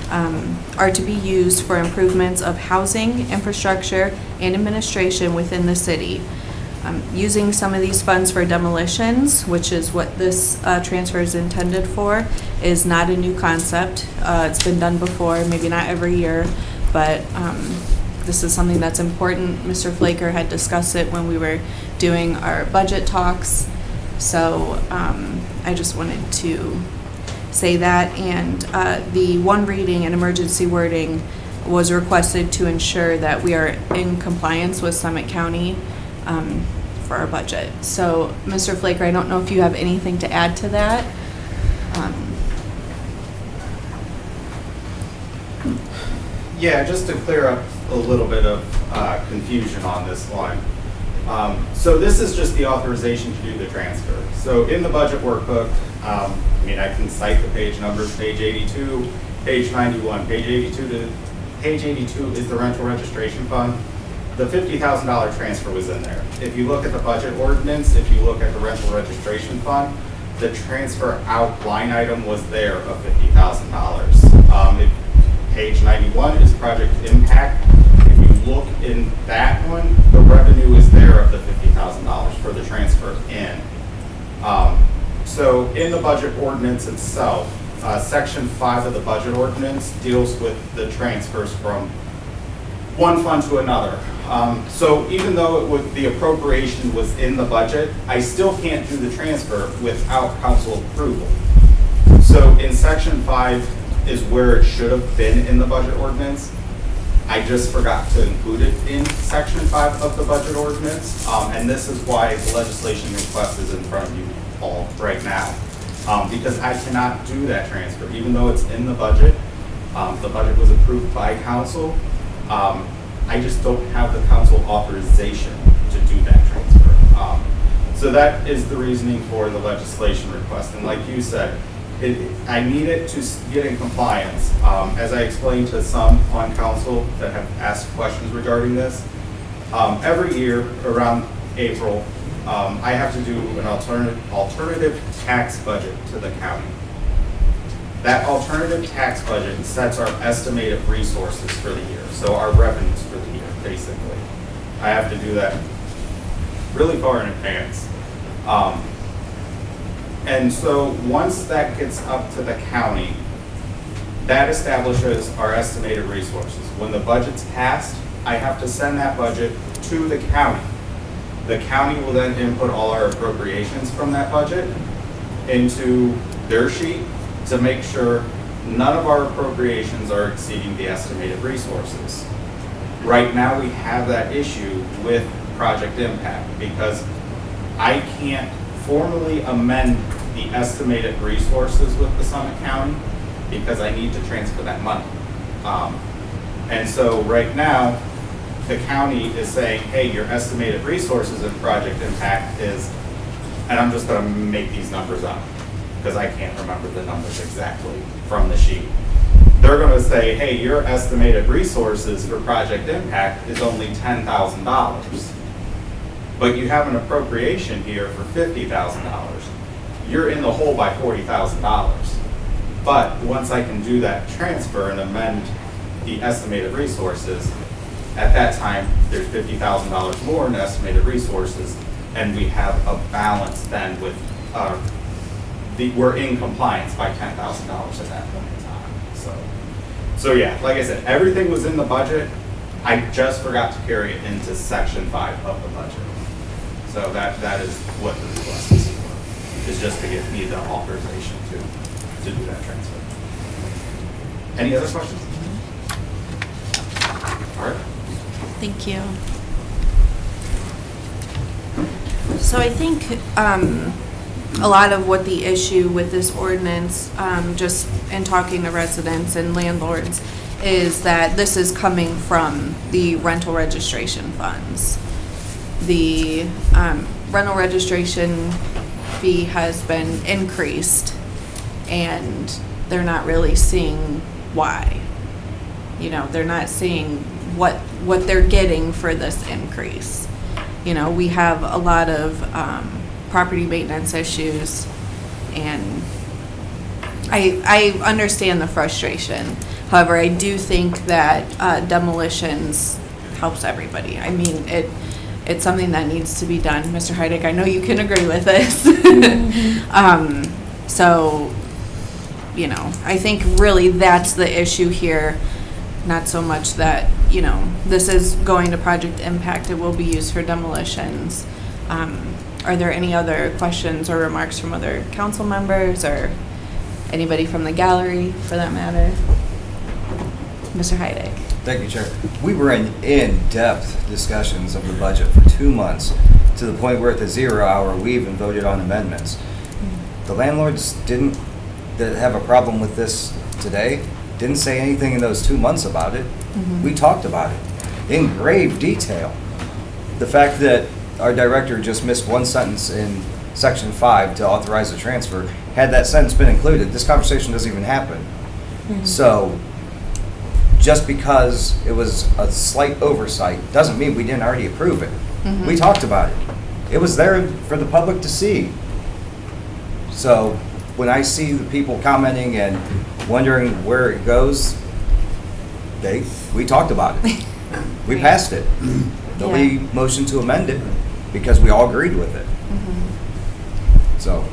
are to be used for improvements of housing, infrastructure, and administration within the city. Using some of these funds for demolitions, which is what this transfer is intended for, is not a new concept. It's been done before, maybe not every year, but this is something that's important. Mr. Flaker had discussed it when we were doing our budget talks. So I just wanted to say that. And the one reading and emergency wording was requested to ensure that we are in compliance with Summit County for our budget. So, Mr. Flaker, I don't know if you have anything to add to that. Yeah, just to clear up a little bit of confusion on this one. So this is just the authorization to do the transfer. So in the budget workbook, I can cite the page numbers, page 82, page 91, page 82 is the rental registration fund. The $50,000 transfer was in there. If you look at the budget ordinance, if you look at the rental registration fund, the transfer out line item was there of $50,000. page 91 is project impact. If you look in that one, the revenue is there of the $50,000 for the transfer in. So in the budget ordinance itself, section 5 of the budget ordinance deals with the transfers from one fund to another. So even though the appropriation was in the budget, I still can't do the transfer without council approval. So in section 5 is where it should have been in the budget ordinance. I just forgot to include it in section 5 of the budget ordinance. And this is why the legislation request is in front of you all right now. Because I cannot do that transfer, even though it's in the budget. The budget was approved by council. I just don't have the council authorization to do that transfer. So that is the reasoning for the legislation request. And like you said, I need it to get in compliance. As I explained to some on council that have asked questions regarding this, every year around April, I have to do an alternative tax budget to the county. That alternative tax budget sets our estimated resources for the year, so our revenues for the year, basically. I have to do that really far in advance. And so once that gets up to the county, that establishes our estimated resources. When the budget's passed, I have to send that budget to the county. The county will then input all our appropriations from that budget into their sheet to make sure none of our appropriations are exceeding the estimated resources. Right now, we have that issue with Project Impact because I can't formally amend the estimated resources with the Summit County because I need to transfer that money. And so right now, the county is saying, hey, your estimated resources in Project Impact is, and I'm just gonna make these numbers up because I can't remember the numbers exactly from the sheet. They're gonna say, hey, your estimated resources for Project Impact is only $10,000. But you have an appropriation here for $50,000. You're in the hole by $40,000. But once I can do that transfer and amend the estimated resources, at that time, there's $50,000 more in estimated resources, and we have a balance then with, we're in compliance by $10,000 at that point in time. So yeah, like I said, everything was in the budget. I just forgot to carry it into section 5 of the budget. So that is what the request is for, is just to get me the authorization to do that transfer. Any other questions? All right. Thank you. So I think a lot of what the issue with this ordinance, just in talking to residents and landlords, is that this is coming from the rental registration funds. The rental registration fee has been increased, and they're not really seeing why. You know, they're not seeing what they're getting for this increase. You know, we have a lot of property maintenance issues, and I understand the frustration. However, I do think that demolitions helps everybody. I mean, it's something that needs to be done. Mr. Heidick, I know you can agree with this. So, you know, I think really that's the issue here. Not so much that, you know, this is going to Project Impact. It will be used for demolitions. Are there any other questions or remarks from other council members or anybody from the gallery for that matter? Mr. Heidick. Thank you, Chair. We were in in-depth discussions of the budget for 2 months, to the point where at the 0 hour, we even voted on amendments. The landlords didn't that have a problem with this today, didn't say anything in those 2 months about it. We talked about it in grave detail. The fact that our director just missed one sentence in section 5 to authorize the transfer, had that sentence been included, this conversation doesn't even happen. So just because it was a slight oversight doesn't mean we didn't already approve it. We talked about it. It was there for the public to see. So when I see the people commenting and wondering where it goes, We talked about it. We passed it. Nobody Yeah. motioned to amend it because we all agreed with it. So,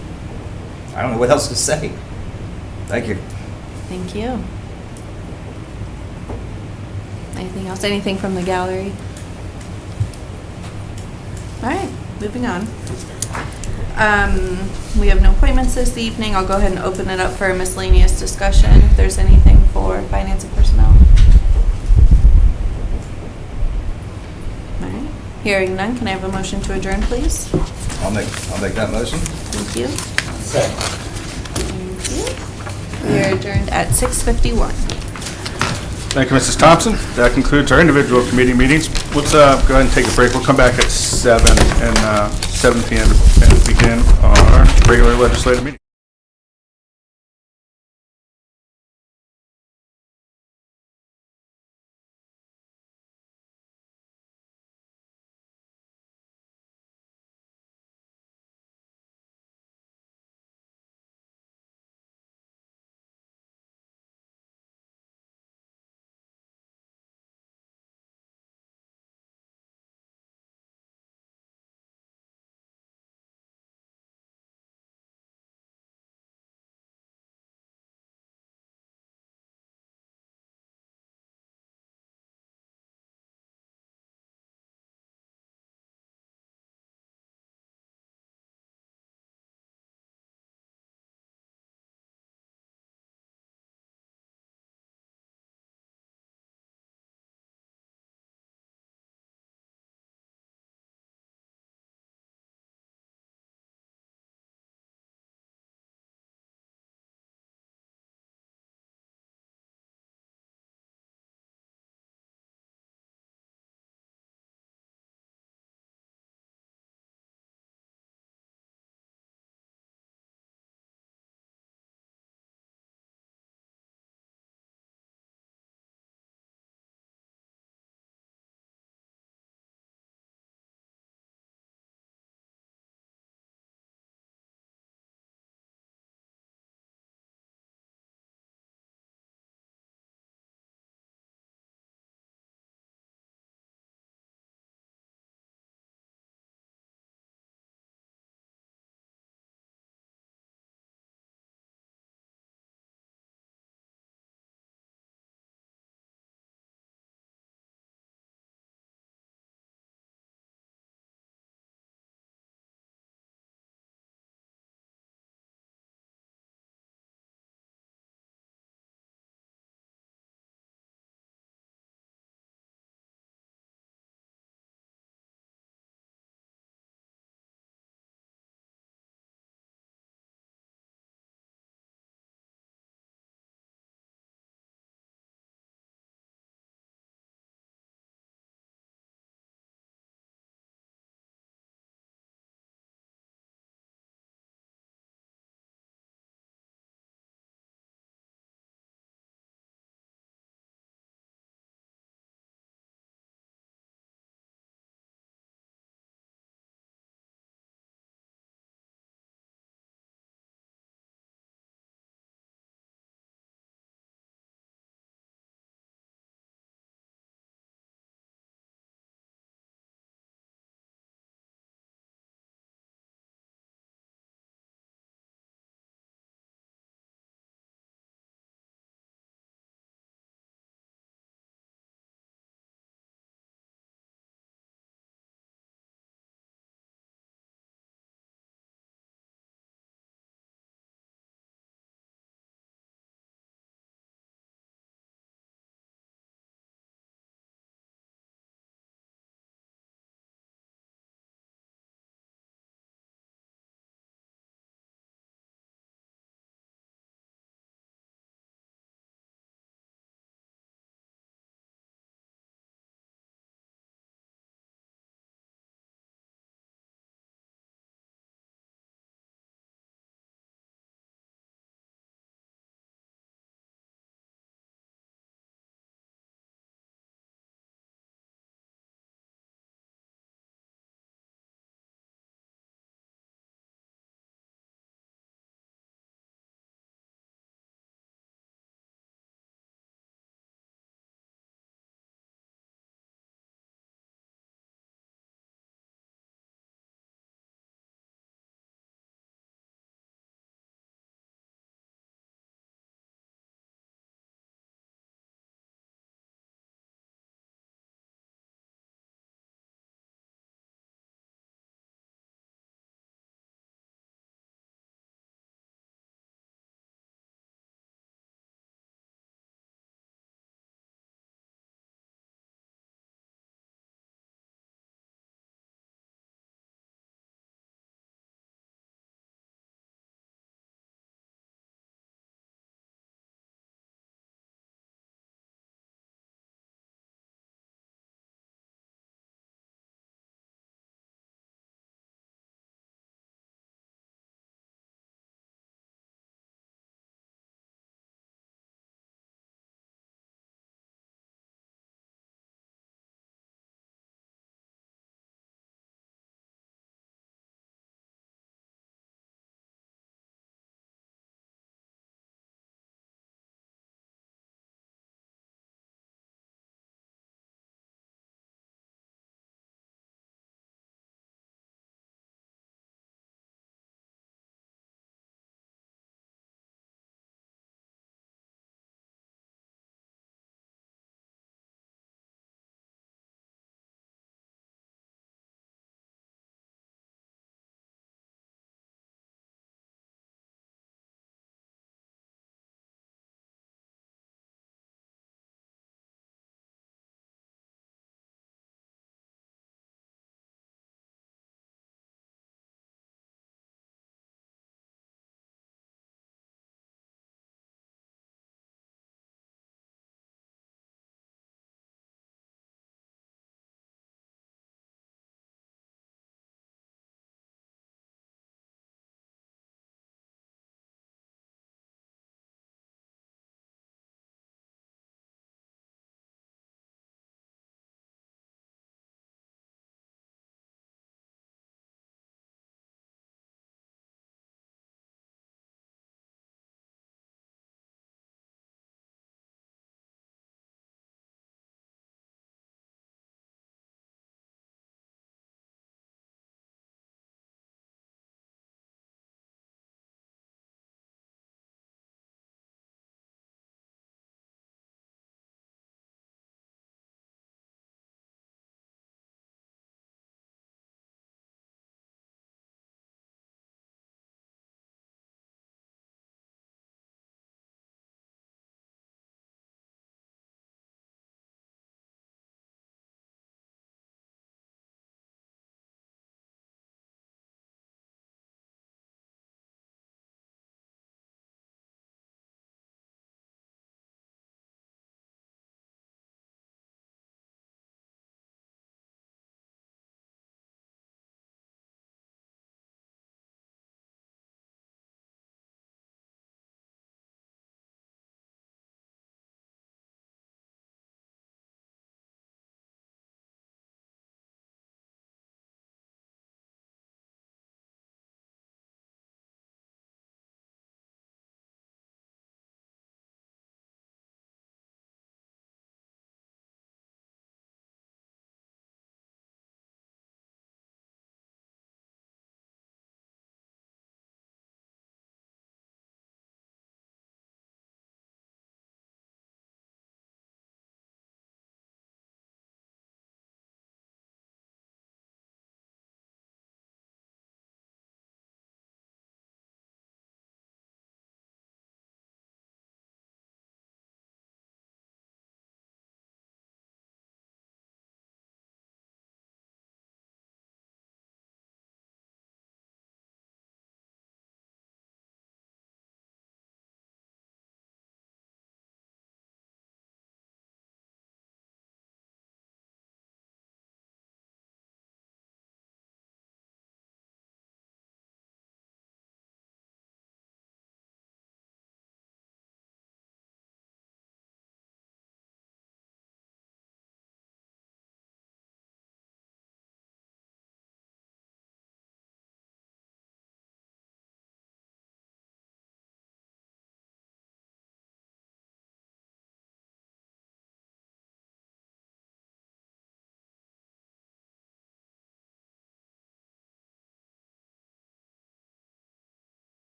I don't know what else to say. Thank you. Thank you. Anything else? Anything from the gallery? All right, moving on. We have no appointments this evening. I'll go ahead and open it up for a miscellaneous discussion if there's anything for finance and personnel. All right, hearing none, can I have a motion to adjourn, please? I'll make that motion. Thank you. Second. Thank you. We are adjourned at 6:51. Thank you, Mrs. Thompson. That concludes our individual committee meetings. Let's go ahead and take a break. We'll come back at 7 p.m. and begin our regular legislative meeting.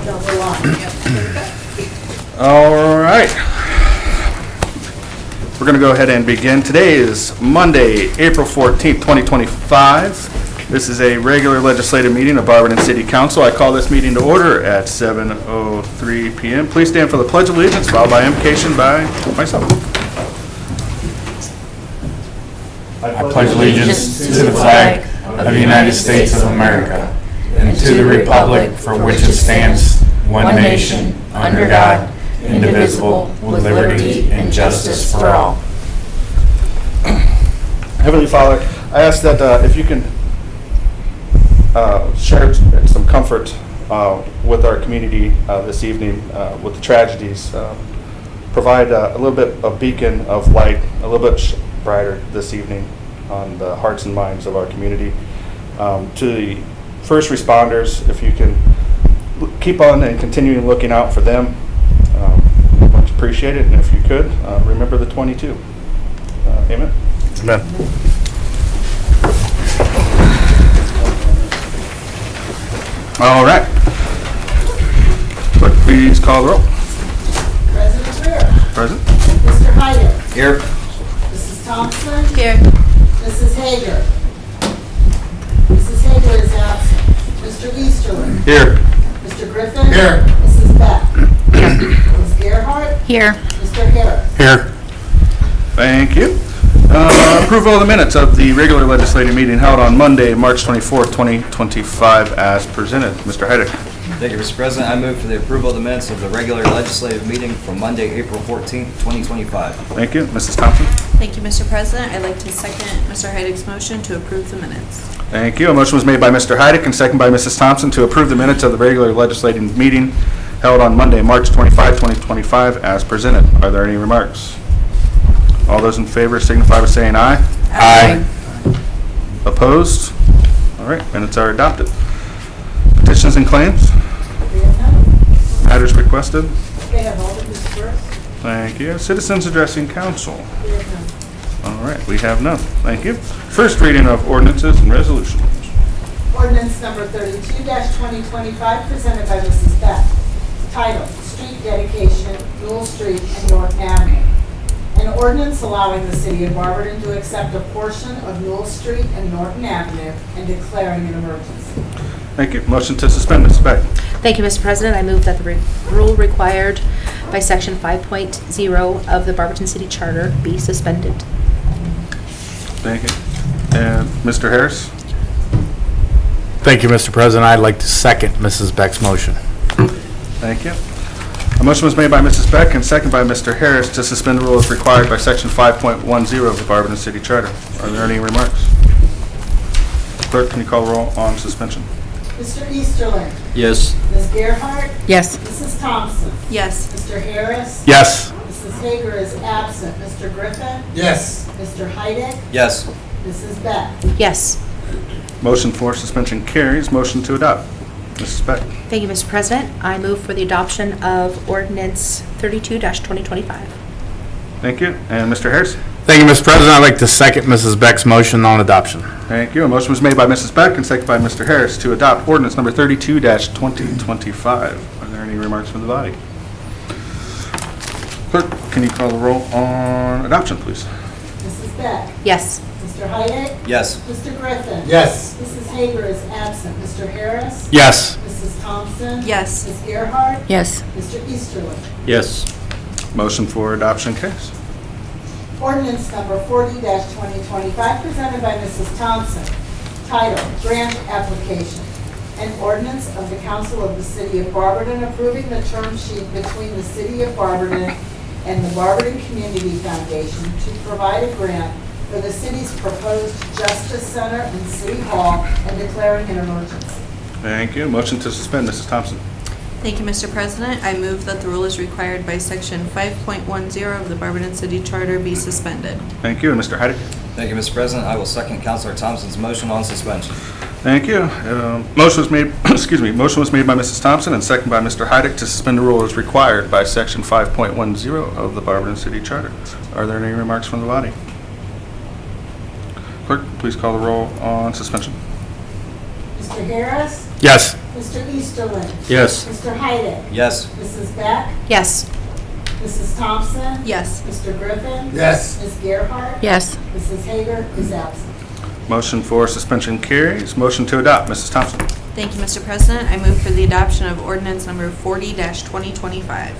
double line. All right. We're going to go ahead and begin. Today is Monday, April 14th, 2025. This is a regular legislative meeting of Barberton City Council. I call this meeting to order at 7:03 p.m. Please stand for the Pledge of Allegiance, followed by invocation by myself. I pledge allegiance to the flag of the United States of America and to the republic for which it stands, one nation, under God, indivisible, with liberty and justice for all. Heavenly Father, I ask that if you can share some comfort with our community this evening with the tragedies, provide a little bit of beacon of light, a little bit brighter this evening on the hearts and minds of our community. To the first responders, if you can keep on and continue looking out for them, much appreciate it. And if you could, remember the 22. Amen. Amen. All right. Clerk, please call the roll. President Greer. Present. Mr. Hyder. Here. Mrs. Thompson. Here. Mrs. Hager. Mrs. Hager is absent. Mr. Easterling. Here. Mr. Griffin. Here. Mrs. Beck. Ms. Gerhart. Here. Mr. Harris. Here. Thank you. Approval of the minutes of the regular legislative meeting held on Monday, March 24th, 2025, as presented. Mr. Heidick. Thank you, Mr. President. I move for the approval of the minutes of the regular legislative meeting from Monday, April 14th, 2025. Thank you. Mrs. Thompson. Thank you, Mr. President. I'd like to second Mr. Heidick's motion to approve the minutes. Thank you. A motion was made by Mr. Heidick and second by Mrs. Thompson to approve the minutes of the regular legislative meeting held on Monday, March 25, 2025, as presented. Are there any remarks? All those in favor signify by saying aye. Aye. Opposed? All right, minutes are adopted. Petitions and claims? We have none. Matters requested? They have all been dispersed. Thank you. Citizens addressing council? We have none. All right, we have none. Thank you. First reading of ordinances and resolutions. Ordinance number 32-2025, presented by Mrs. Beck. Title, Street Dedication, Newell Street and Norton Avenue. An ordinance allowing the city of Barberton to accept a portion of Newell Street and Norton Avenue and declaring an emergency. Thank you. Motion to suspend, Mrs. Beck. Thank you, Mr. President. I move that the rule required by Section 5.0 of the Barberton City Charter be suspended. Thank you. And Mr. Harris? Thank you, Mr. President. I'd like to second Mrs. Beck's motion. Thank you. A motion was made by Mrs. Beck and second by Mr. Harris to suspend the rule as required by Section 5.10 of the Barberton City Charter. Are there any remarks? Clerk, can you call the roll on suspension? Mr. Easterling. Yes. Ms. Gerhart. Yes. Mrs. Thompson. Yes. Mr. Harris. Yes. Mrs. Hager is absent. Mr. Griffin. Yes. Mr. Heidick. Yes. Mrs. Beck. Yes. Motion for suspension carries. Motion to adopt. Mrs. Beck. Thank you, Mr. President. I move for the adoption of Ordinance 32-2025. Thank you. And Mr. Harris? Thank you, Mr. President. I'd like to second Mrs. Beck's motion on adoption. Thank you. A motion was made by Mrs. Beck and second by Mr. Harris to adopt ordinance number 32-2025. Are there any remarks from the body? Clerk, can you call the roll on adoption, please? Mrs. Beck. Yes. Mr. Heidick. Yes. Mr. Griffin. Yes. Mrs. Hager is absent. Mr. Harris. Yes. Mrs. Thompson. Yes. Ms. Gerhart. Yes. Mr. Easterling. Yes. Motion for adoption carries. Ordinance number 40-2025, presented by Mrs. Thompson. Title, Grant Application. An ordinance of the Council of the City of Barberton approving the term sheet between the City of Barberton and the Barberton Community Foundation to provide a grant for the city's proposed Justice Center and City Hall and declaring an emergency. Thank you. Motion to suspend, Mrs. Thompson. Thank you, Mr. President. I move that the rule as required by Section 5.10 of the Barberton City Charter be suspended. Thank you. And Mr. Heidick? Thank you, Mr. President. I will second Councilor Thompson's motion on suspension. Thank you. Motion was made, motion was made by Mrs. Thompson and second by Mr. Heidick to suspend the rule as required by Section 5.10 of the Barberton City Charter. Are there any remarks from the body? Clerk, please call the roll on suspension. Mr. Mr. Harris? Yes. Mr. Easterling? Yes. Mr. Heidick? Yes. Mrs. Beck? Yes. Mrs. Thompson? Yes. Mr. Griffin? Yes. Ms. Gerhart? Yes. Mrs. Hager is absent. Motion for suspension carries. Motion to adopt, Mrs. Thompson. Thank you, Mr. President. I move for the adoption of ordinance number 40-2025.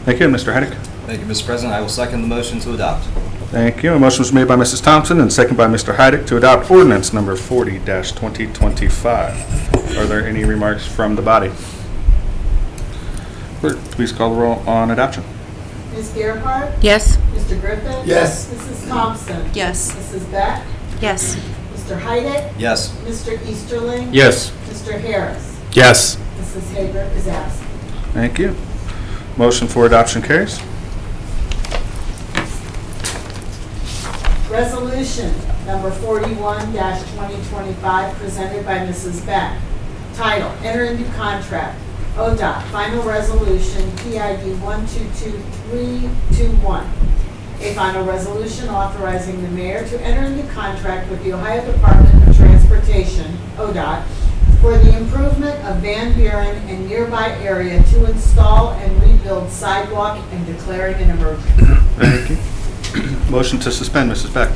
Thank you, Mr. Heidick. Thank you, Mr. President. I will second the motion to adopt. Thank you. A motion was made by Mrs. Thompson and second by Mr. Heidick to adopt ordinance number 40-2025. Are there any remarks from the body? Clerk, please call the roll on adoption. Ms. Gerhart? Yes. Mr. Griffin? Yes. Mrs. Thompson? Yes. Mrs. Beck? Yes. Mr. Heidick? Yes. Mr. Easterling? Yes. Mr. Harris? Yes. Mrs. Hager is absent. Thank you. Motion for adoption carries. Resolution number 41-2025, presented by Mrs. Beck. Title, enter into contract, ODOT, final resolution, PID 122321. A final resolution authorizing the mayor to enter into contract with the Ohio Department of Transportation, ODOT, for the improvement of Van Buren and nearby area to install and rebuild sidewalk and declaring an emergency. Thank you. Motion to suspend, Mrs. Beck.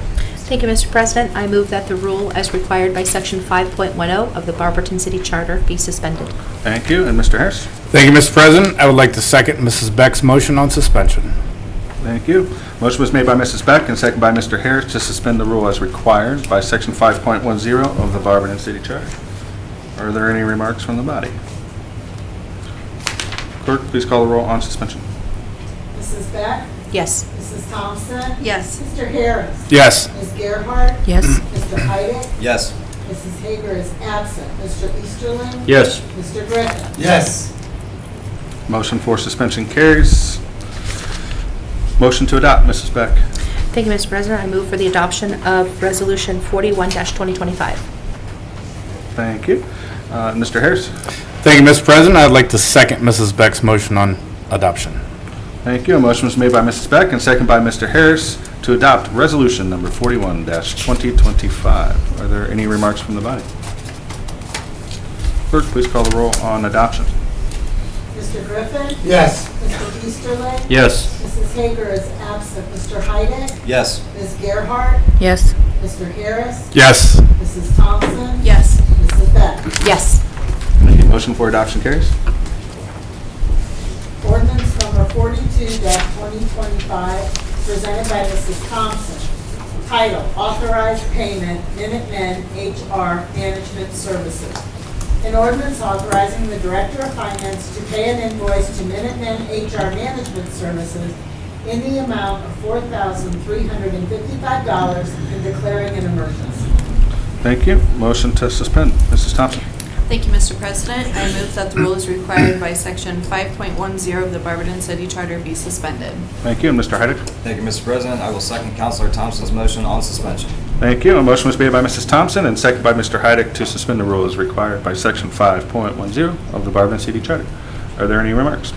Thank you, Mr. President. I move that the rule as required by Section 5.10 of the Barberton City Charter be suspended. Thank you. And Mr. Harris? Thank you, Mr. President. I would like to second Mrs. Beck's motion on suspension. Thank you. Motion was made by Mrs. Beck and second by Mr. Harris to suspend the rule as required by Section 5.10 of the Barberton City Charter. Are there any remarks from the body? Clerk, please call the roll on suspension. Mrs. Beck? Yes. Mrs. Thompson? Yes. Mr. Harris? Yes. Ms. Gerhart? Yes. Mr. Heidick? Yes. Mrs. Hager is absent. Mr. Easterling? Yes. Mr. Griffin? Yes. Motion for suspension carries. Motion to adopt, Mrs. Beck. Thank you, Mr. President. I move for the adoption of Resolution 41-2025. Thank you. Mr. Harris? Thank you, Mr. President. I'd like to second Mrs. Beck's motion on adoption. Thank you. A motion was made by Mrs. Beck and second by Mr. Harris to adopt resolution number 41-2025. Are there any remarks from the body? Clerk, please call the roll on adoption. Mr. Griffin? Yes. Mr. Easterling? Yes. Mrs. Hager is absent. Mr. Heidick? Yes. Ms. Gerhart? Yes. Mr. Harris? Yes. Mrs. Thompson? Yes. Mrs. Beck? Yes. Thank you. Motion for adoption carries. Ordinance number 42-2025, presented by Mrs. Thompson. Title, authorized payment, Minutemen HR Management Services. An ordinance authorizing the Director of Finance to pay an invoice to Minutemen HR Management Services in the amount of $4,355 and declaring an emergency. Thank you. Motion to suspend, Mrs. Thompson. Thank you, Mr. President. I move that the rule as required by Section 5.10 of the Barberton City Charter be suspended. Thank you. And Mr. Heidick? Thank you, Mr. President. I will second Councilor Thompson's motion on suspension. Thank you. A motion was made by Mrs. Thompson and second by Mr. Heidick to suspend the rule as required by Section 5.10 of the Barberton City Charter. Are there any remarks?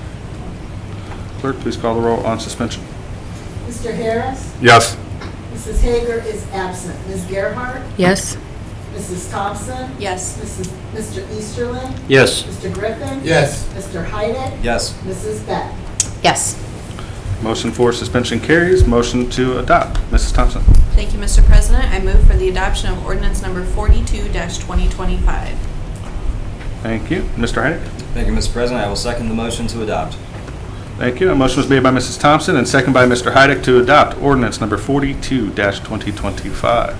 Clerk, please call the roll on suspension. Mr. Harris? Yes. Mrs. Hager is absent. Ms. Gerhart? Yes. Mrs. Thompson? Yes. Mr. Easterling? Yes. Mr. Griffin? Yes. Mr. Heidick? Yes. Mrs. Beck? Yes. Motion for suspension carries. Motion to adopt, Mrs. Thompson. Thank you, Mr. President. I move for the adoption of ordinance number 42-2025. Thank you. Mr. Heidick? Thank you, Mr. President. I will second the motion to adopt. Thank you. A motion was made by Mrs. Thompson and second by Mr. Heidick to adopt ordinance number 42-2025.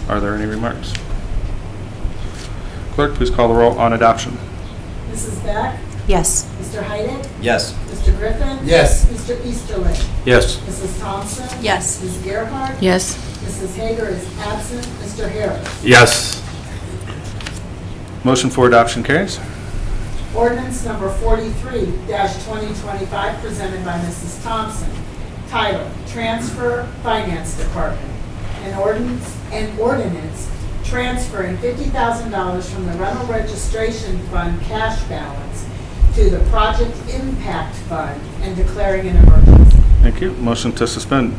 Are there any remarks? Clerk, please call the roll on adoption. Mrs. Beck? Yes. Mr. Heidick? Yes. Mr. Griffin? Yes. Mr. Easterling? Yes. Mrs. Thompson? Yes. Ms. Gerhart? Yes. Mrs. Hager is absent. Mr. Harris? Yes. Motion for adoption carries. Ordinance number 43-2025, presented by Mrs. Thompson. Title, Transfer Finance Department. An ordinance transferring $50,000 from the rental registration fund cash balance to the Project Impact Fund and declaring an emergency. Thank you. Motion to suspend,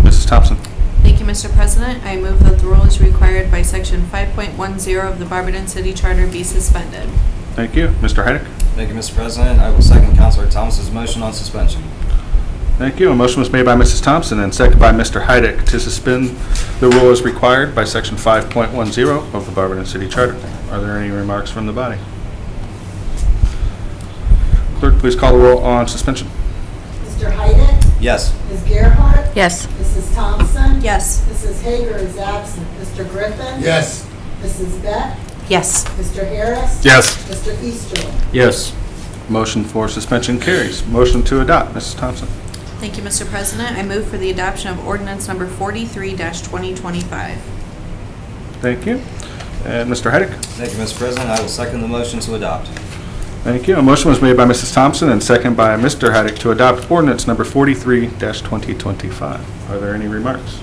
Mrs. Thompson. Thank you, Mr. President. I move that the rule as required required by Section 5.10 of the Barberton City Charter be suspended. Thank you. Mr. Heidick? Thank you, Mr. President. I will second Counselor Thomas's motion on suspension. Thank you. A motion was made by Mrs. Thompson and seconded by Mr. Heidick to suspend the rule as required by Section 5.10 of the Barberton City Charter. Are there any remarks from the body? Clerk, please call the roll on suspension. Mr. Heidick? Yes. Ms. Gerhart? Yes. Mrs. Thompson? Yes. Mrs. Hager is absent. Mr. Griffin? Yes. Mrs. Beck? Yes. Mr. Harris? Yes. Mr. Easterling? Yes. Motion for suspension carries. Motion to adopt, Mrs. Thompson. Thank you, Mr. President. I move for the adoption of ordinance number 43-2025. Thank you. And Mr. Heidick? Thank you, Mr. President. I will second the motion to adopt. Thank you. A motion was made by Mrs. Thompson and seconded by Mr. Heidick to adopt ordinance number 43-2025. Are there any remarks?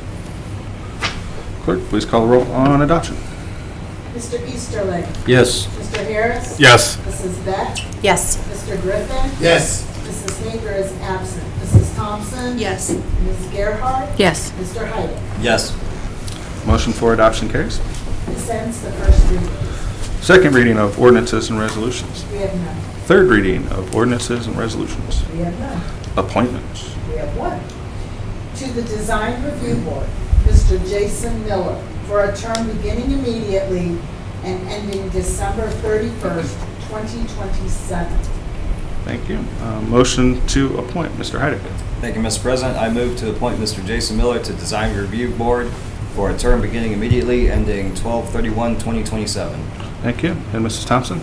Clerk, please call the roll on adoption. Mr. Easterling? Yes. Mr. Harris? Yes. Mrs. Beck? Yes. Mr. Griffin? Yes. Mrs. Hager is absent. Mrs. Thompson? Yes. Ms. Gerhart? Yes. Mr. Heidick? Yes. Motion for adoption carries. This ends the first reading. Second reading of ordinances and resolutions. We have none. Third reading of ordinances and resolutions. We have none. Appointments. We have one. To the Design Review Board, Mr. Jason Miller, for a term beginning immediately and ending December 31st, 2027. Thank you. Motion to appoint, Mr. Heidick. Thank you, Mr. President. I move to appoint Mr. Jason Miller to Design Review Board for a term beginning immediately, ending 12/31/2027. Thank you. And Mrs. Thompson?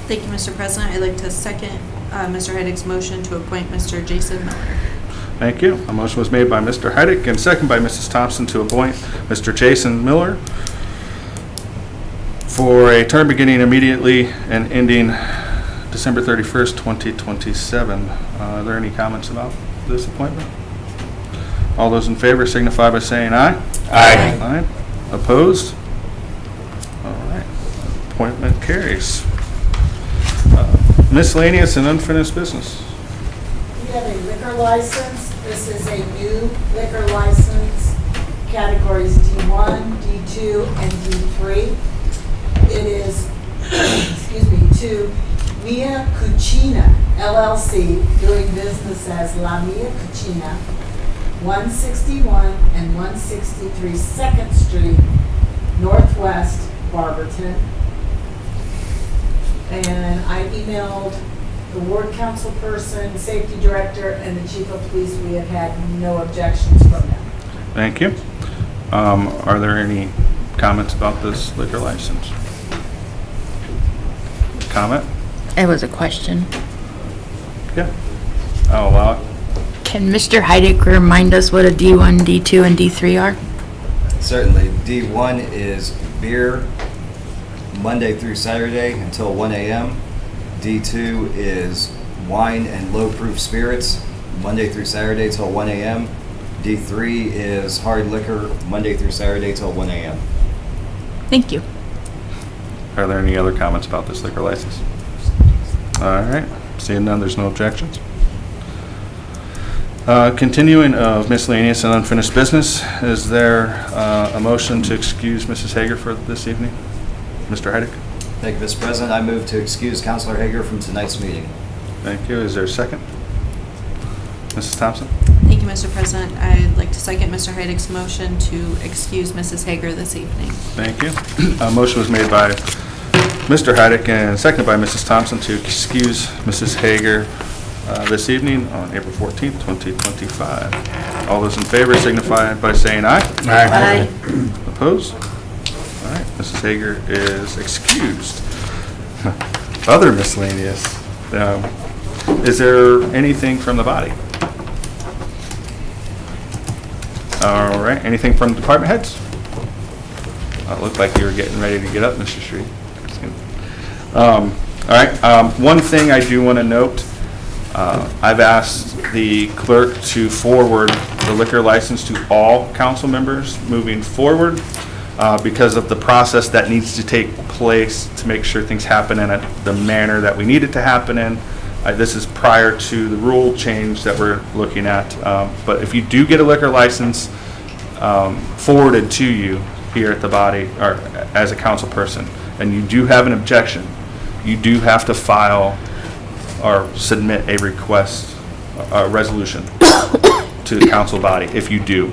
Thank you, Mr. President. I'd like to second Mr. Heidick's motion to appoint Mr. Jason Miller. Thank you. A motion was made by Mr. Heidick and seconded by Mrs. Thompson to appoint Mr. Jason Miller for a term beginning immediately and ending December 31st, 2027. Are there any comments about this appointment? All those in favor signify by saying aye. Aye. Aye. Opposed? All right. Appointment carries. Miscellaneous and unfinished business. We have a liquor license. This is a new liquor license, categories D1, D2, and D3. It is, excuse me, to Mia Cucina LLC, doing business as La Mia Cucina, 161 and 163 2nd Street, Northwest, Barberton. And I emailed the ward council person, safety director, and the chief of police. We have had no objections from them. Thank you. Are there any comments about this liquor license? Comment? It was a question. Yeah. I'll allow it. Can Mr. Heidick remind us what a D1, D2, and D3 are? Certainly. D1 is beer, Monday through Saturday until 1 a.m. D2 is wine and low-proof spirits, Monday through Saturday till 1 a.m. D3 is hard liquor, Monday through Saturday till 1 a.m. Thank you. Are there any other comments about this liquor license? All right. Seeing none, there's no objections. Continuing of miscellaneous and unfinished business, is there a motion to excuse Mrs. Hager for this evening? Mr. Heidick? Thank you, Mr. President. I move to excuse Councilor Hager from tonight's meeting. Thank you. Is there a second? Mrs. Thompson? Thank you, Mr. President. I'd like to second Mr. Heidick's motion to excuse Mrs. Hager this evening. Thank you. A motion was made by Mr. Heidick and seconded by Mrs. Thompson to excuse Mrs. Hager this evening on April 14th, 2025. All those in favor signify by saying aye. Aye. Opposed? All right, Mrs. Hager is excused. Other miscellaneous. Is there anything from the body? All right, anything from department heads? It looked like you were getting ready to get up, Mr. Street. All right, one thing I do want to note, I've asked the clerk to forward the liquor license to all council members moving forward because of the process that needs to take place to make sure things happen in the manner that we need it to happen in. This is prior to the rule change that we're looking at. But if you do get a liquor license forwarded to you, here at the body, or as a council person, and you do have an objection, you do have to file or submit a request, a resolution to the council body. If you do,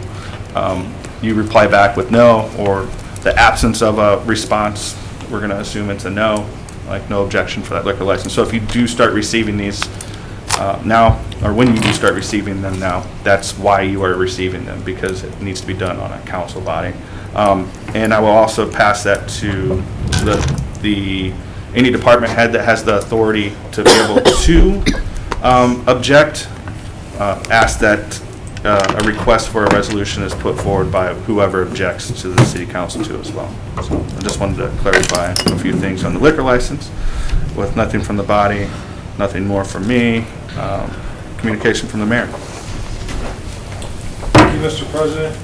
you reply back with no, or the absence of a response, we're going to assume it's a no, like no objection for that liquor license. So if you do start receiving these now, or when you do start receiving them now, that's why you are receiving them, because it needs to be done on a council body. And I will also pass that to any department head that has the authority to be able to object, ask that a request for a resolution is put forward by whoever objects to the city council too as well. So I just wanted to clarify a few things on the liquor license, with nothing from the body, nothing more from me, communication from the mayor. Thank you, Mr. President.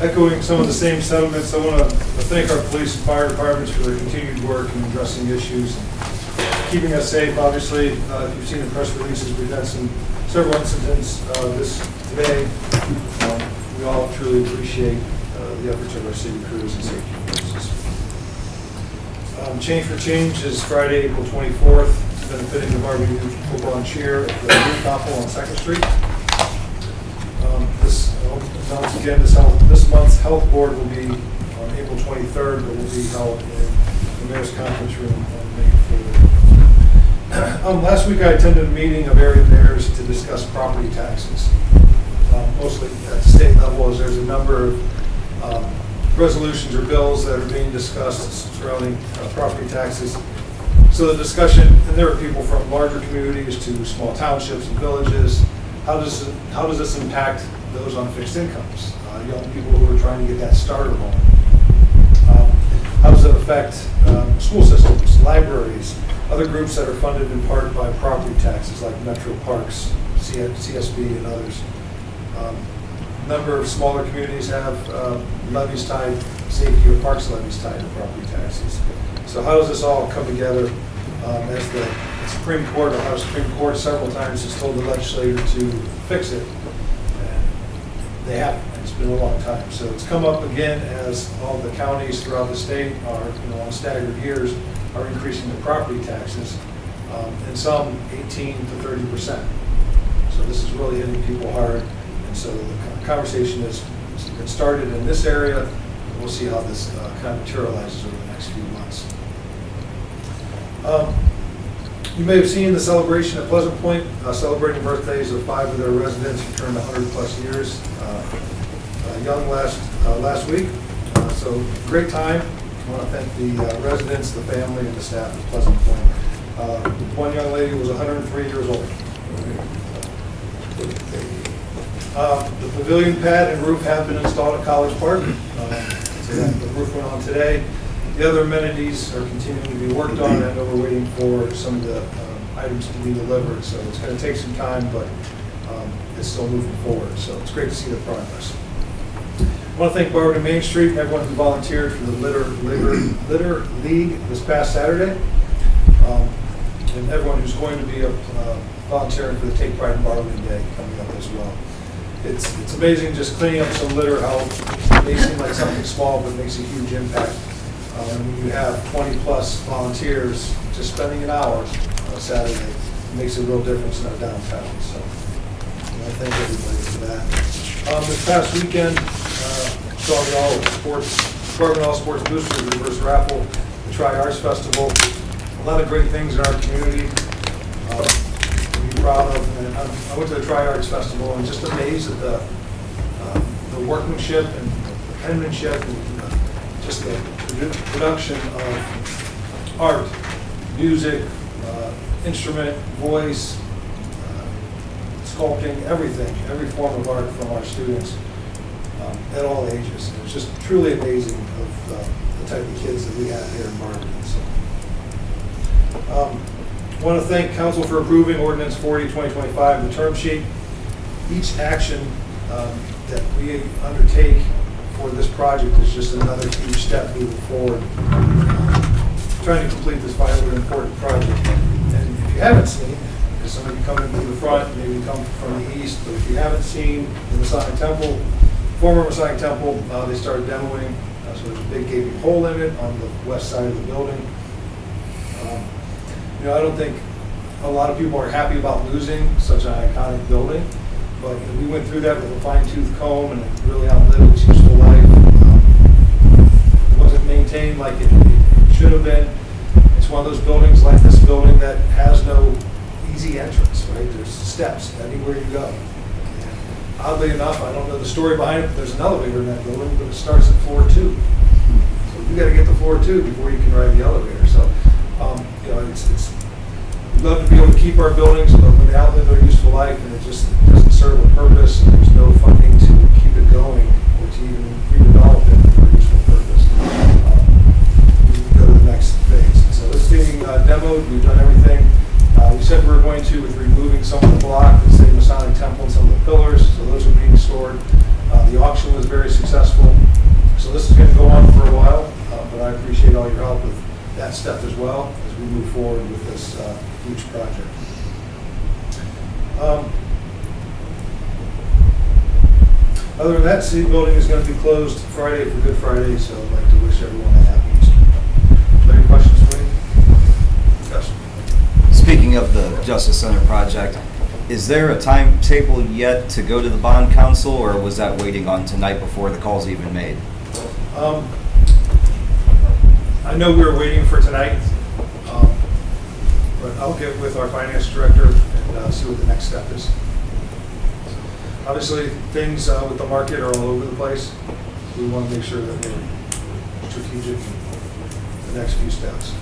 Echoing some of the same sentiments, I want to thank our police and fire departments for their continued work in addressing issues, keeping us safe. Obviously, if you've seen the press releases, we've had several incidents today. We all truly appreciate the efforts of our city crews and safety forces. Change for Change is Friday, April 24th, benefiting the Barberton Youth Football and Cheer at the Youth Chapel on 2nd Street. Once again, this month's health board will be on April 23rd, but will be held in the mayor's conference room on May 4th. Last week I attended a meeting of area mayors to discuss property taxes, mostly at the state level, as there's a number of resolutions or bills that are being discussed surrounding property taxes. So the discussion, and there are people from larger communities to small townships and villages. How does this impact those on fixed incomes, young people who are trying to get that starter home? How does it affect school systems, libraries, other groups that are funded in part by property taxes like Metro Parks, CSB, and others? A number of smaller communities have levies tied, safety or parks levies tied to property taxes. So how does this all come together as the Supreme Court, Ohio Supreme Court several times has told the legislature to fix it? They haven't. It's been a long time. So it's come up again as all the counties throughout the state are, on staggered years, are increasing their property taxes, and some 18 to 30%. So this is really hitting people hard. And so the conversation has been started in this area. And we'll see how this kind of materializes over the next few months. You may have seen the celebration at Pleasant Point, celebrating birthdays of 5 of their residents who turned 100 plus years young last week. So great time. I want to thank the residents, the family, and the staff at Pleasant Point. One young lady was 103 years old. The pavilion pad and roof have been installed at College Park. The roof went on today. The other amenities are continuing to be worked on. I know we're waiting for some of the items to be delivered, so it's going to take some time, but it's still moving forward. So it's great to see the progress. I want to thank Barberton Main Street and everyone who volunteered for the Litter League this past Saturday, and everyone who's going to be volunteering for the Take Pride in Barberton Day coming up as well. It's amazing just cleaning up some litter, how it may seem like something small, but makes a huge impact. When you have 20 plus volunteers just spending an hour on a Saturday, it makes a real difference in our downtown. So I thank everybody for that. This past weekend, saw the Barberton All Sports Boosters Reverse Raffle, the Tri-Arts Festival. A lot of great things in our community to be proud of. And I went to the Tri-Arts Festival and just amazed at the workmanship and the penmanship and just the production of art, music, instrument, voice, sculpting, everything, every form of art from our students at all ages. It's just truly amazing of the type of kids that we have here in Barberton. So, I want to thank Council for approving Ordinance 40/2025, the term sheet. Each action that we undertake for this project is just another huge step moving forward, trying to complete this vitally important project. And if you haven't seen, because some of you come in through the front, maybe come from the east, but if you haven't seen the Masonic Temple, former Masonic Temple, they started demoing So there's a big gaping hole in it on the west side of the building. I don't think a lot of people are happy about losing such an iconic building, but we went through that with a fine-tooth comb, and it really outlived its useful life. It wasn't maintained like it should have been. It's one of those buildings like this building that has no easy entrance, right? There's steps anywhere you go. And oddly enough, I don't know the story behind it, but there's an elevator in that building, but it starts at floor 2. So you got to get to floor 2 before you can ride the elevator. So, we'd love to be able to keep our buildings, but when they outlive their useful life and it just doesn't serve a purpose, and there's no funding to keep it going or to even redevelop it for a useful purpose, we go to the next phase. So this being demoed, we've done everything. We said we were going to with removing some of the block, the same Masonic temple and some of the pillars, so those are being stored. The auction was very successful. So this is going to go on for a while, but I appreciate all your help with that step as well as we move forward with this huge project. Other than that, City Building is going to be closed Friday for Good Friday, so I'd like to wish everyone a happy Easter. Are there any questions for me? Yes. Speaking of the Justice Center project, is there a timetable yet to go to the bond council, or was that waiting on tonight before the call's even made? I know we were waiting for tonight, but I'll get with our finance director and see what the next step is. Obviously, things with the market are all over the place. We want to make sure that we're strategic in the next few steps.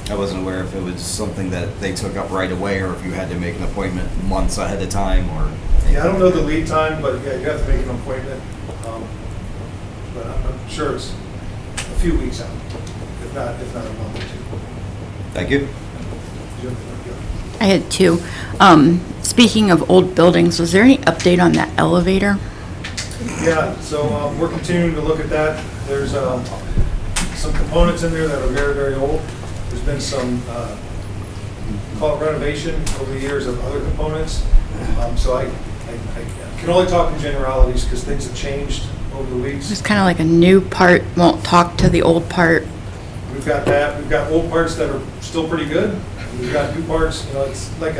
I wasn't aware if it was something that they took up right away, or if you had to make an appointment months ahead of time, or... Yeah, I don't know the lead time, but yeah, you have to make an appointment. But I'm sure it's a few weeks out, if not a month or 2. Thank you. I had 2. Speaking of old buildings, was there any update on that elevator? Yeah, so we're continuing to look at that. There's some components in there that are very, very old. There's been some, call it renovation over the years of other components. So I can only talk in generalities because things have changed over the weeks. It's kind of like a new part won't talk to the old part. We've got that. We've got old parts that are still pretty good. We've got new parts, it's like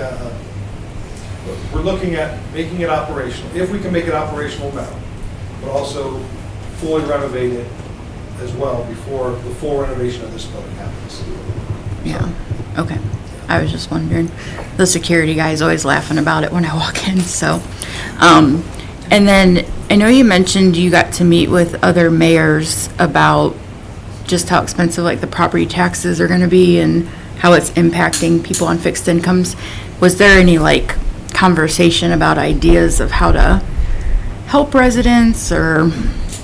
we're looking at making it operational. If we can make it operational now, but also fully renovate it as well before the full renovation of this building happens. Yeah, okay. I was just wondering. The security guy is always laughing about it when I walk in, so. And then I know you mentioned you got to meet with other mayors about just how expensive like the property taxes are gonna be and how it's impacting people on fixed incomes. Was there any like conversation about ideas of how to help residents, or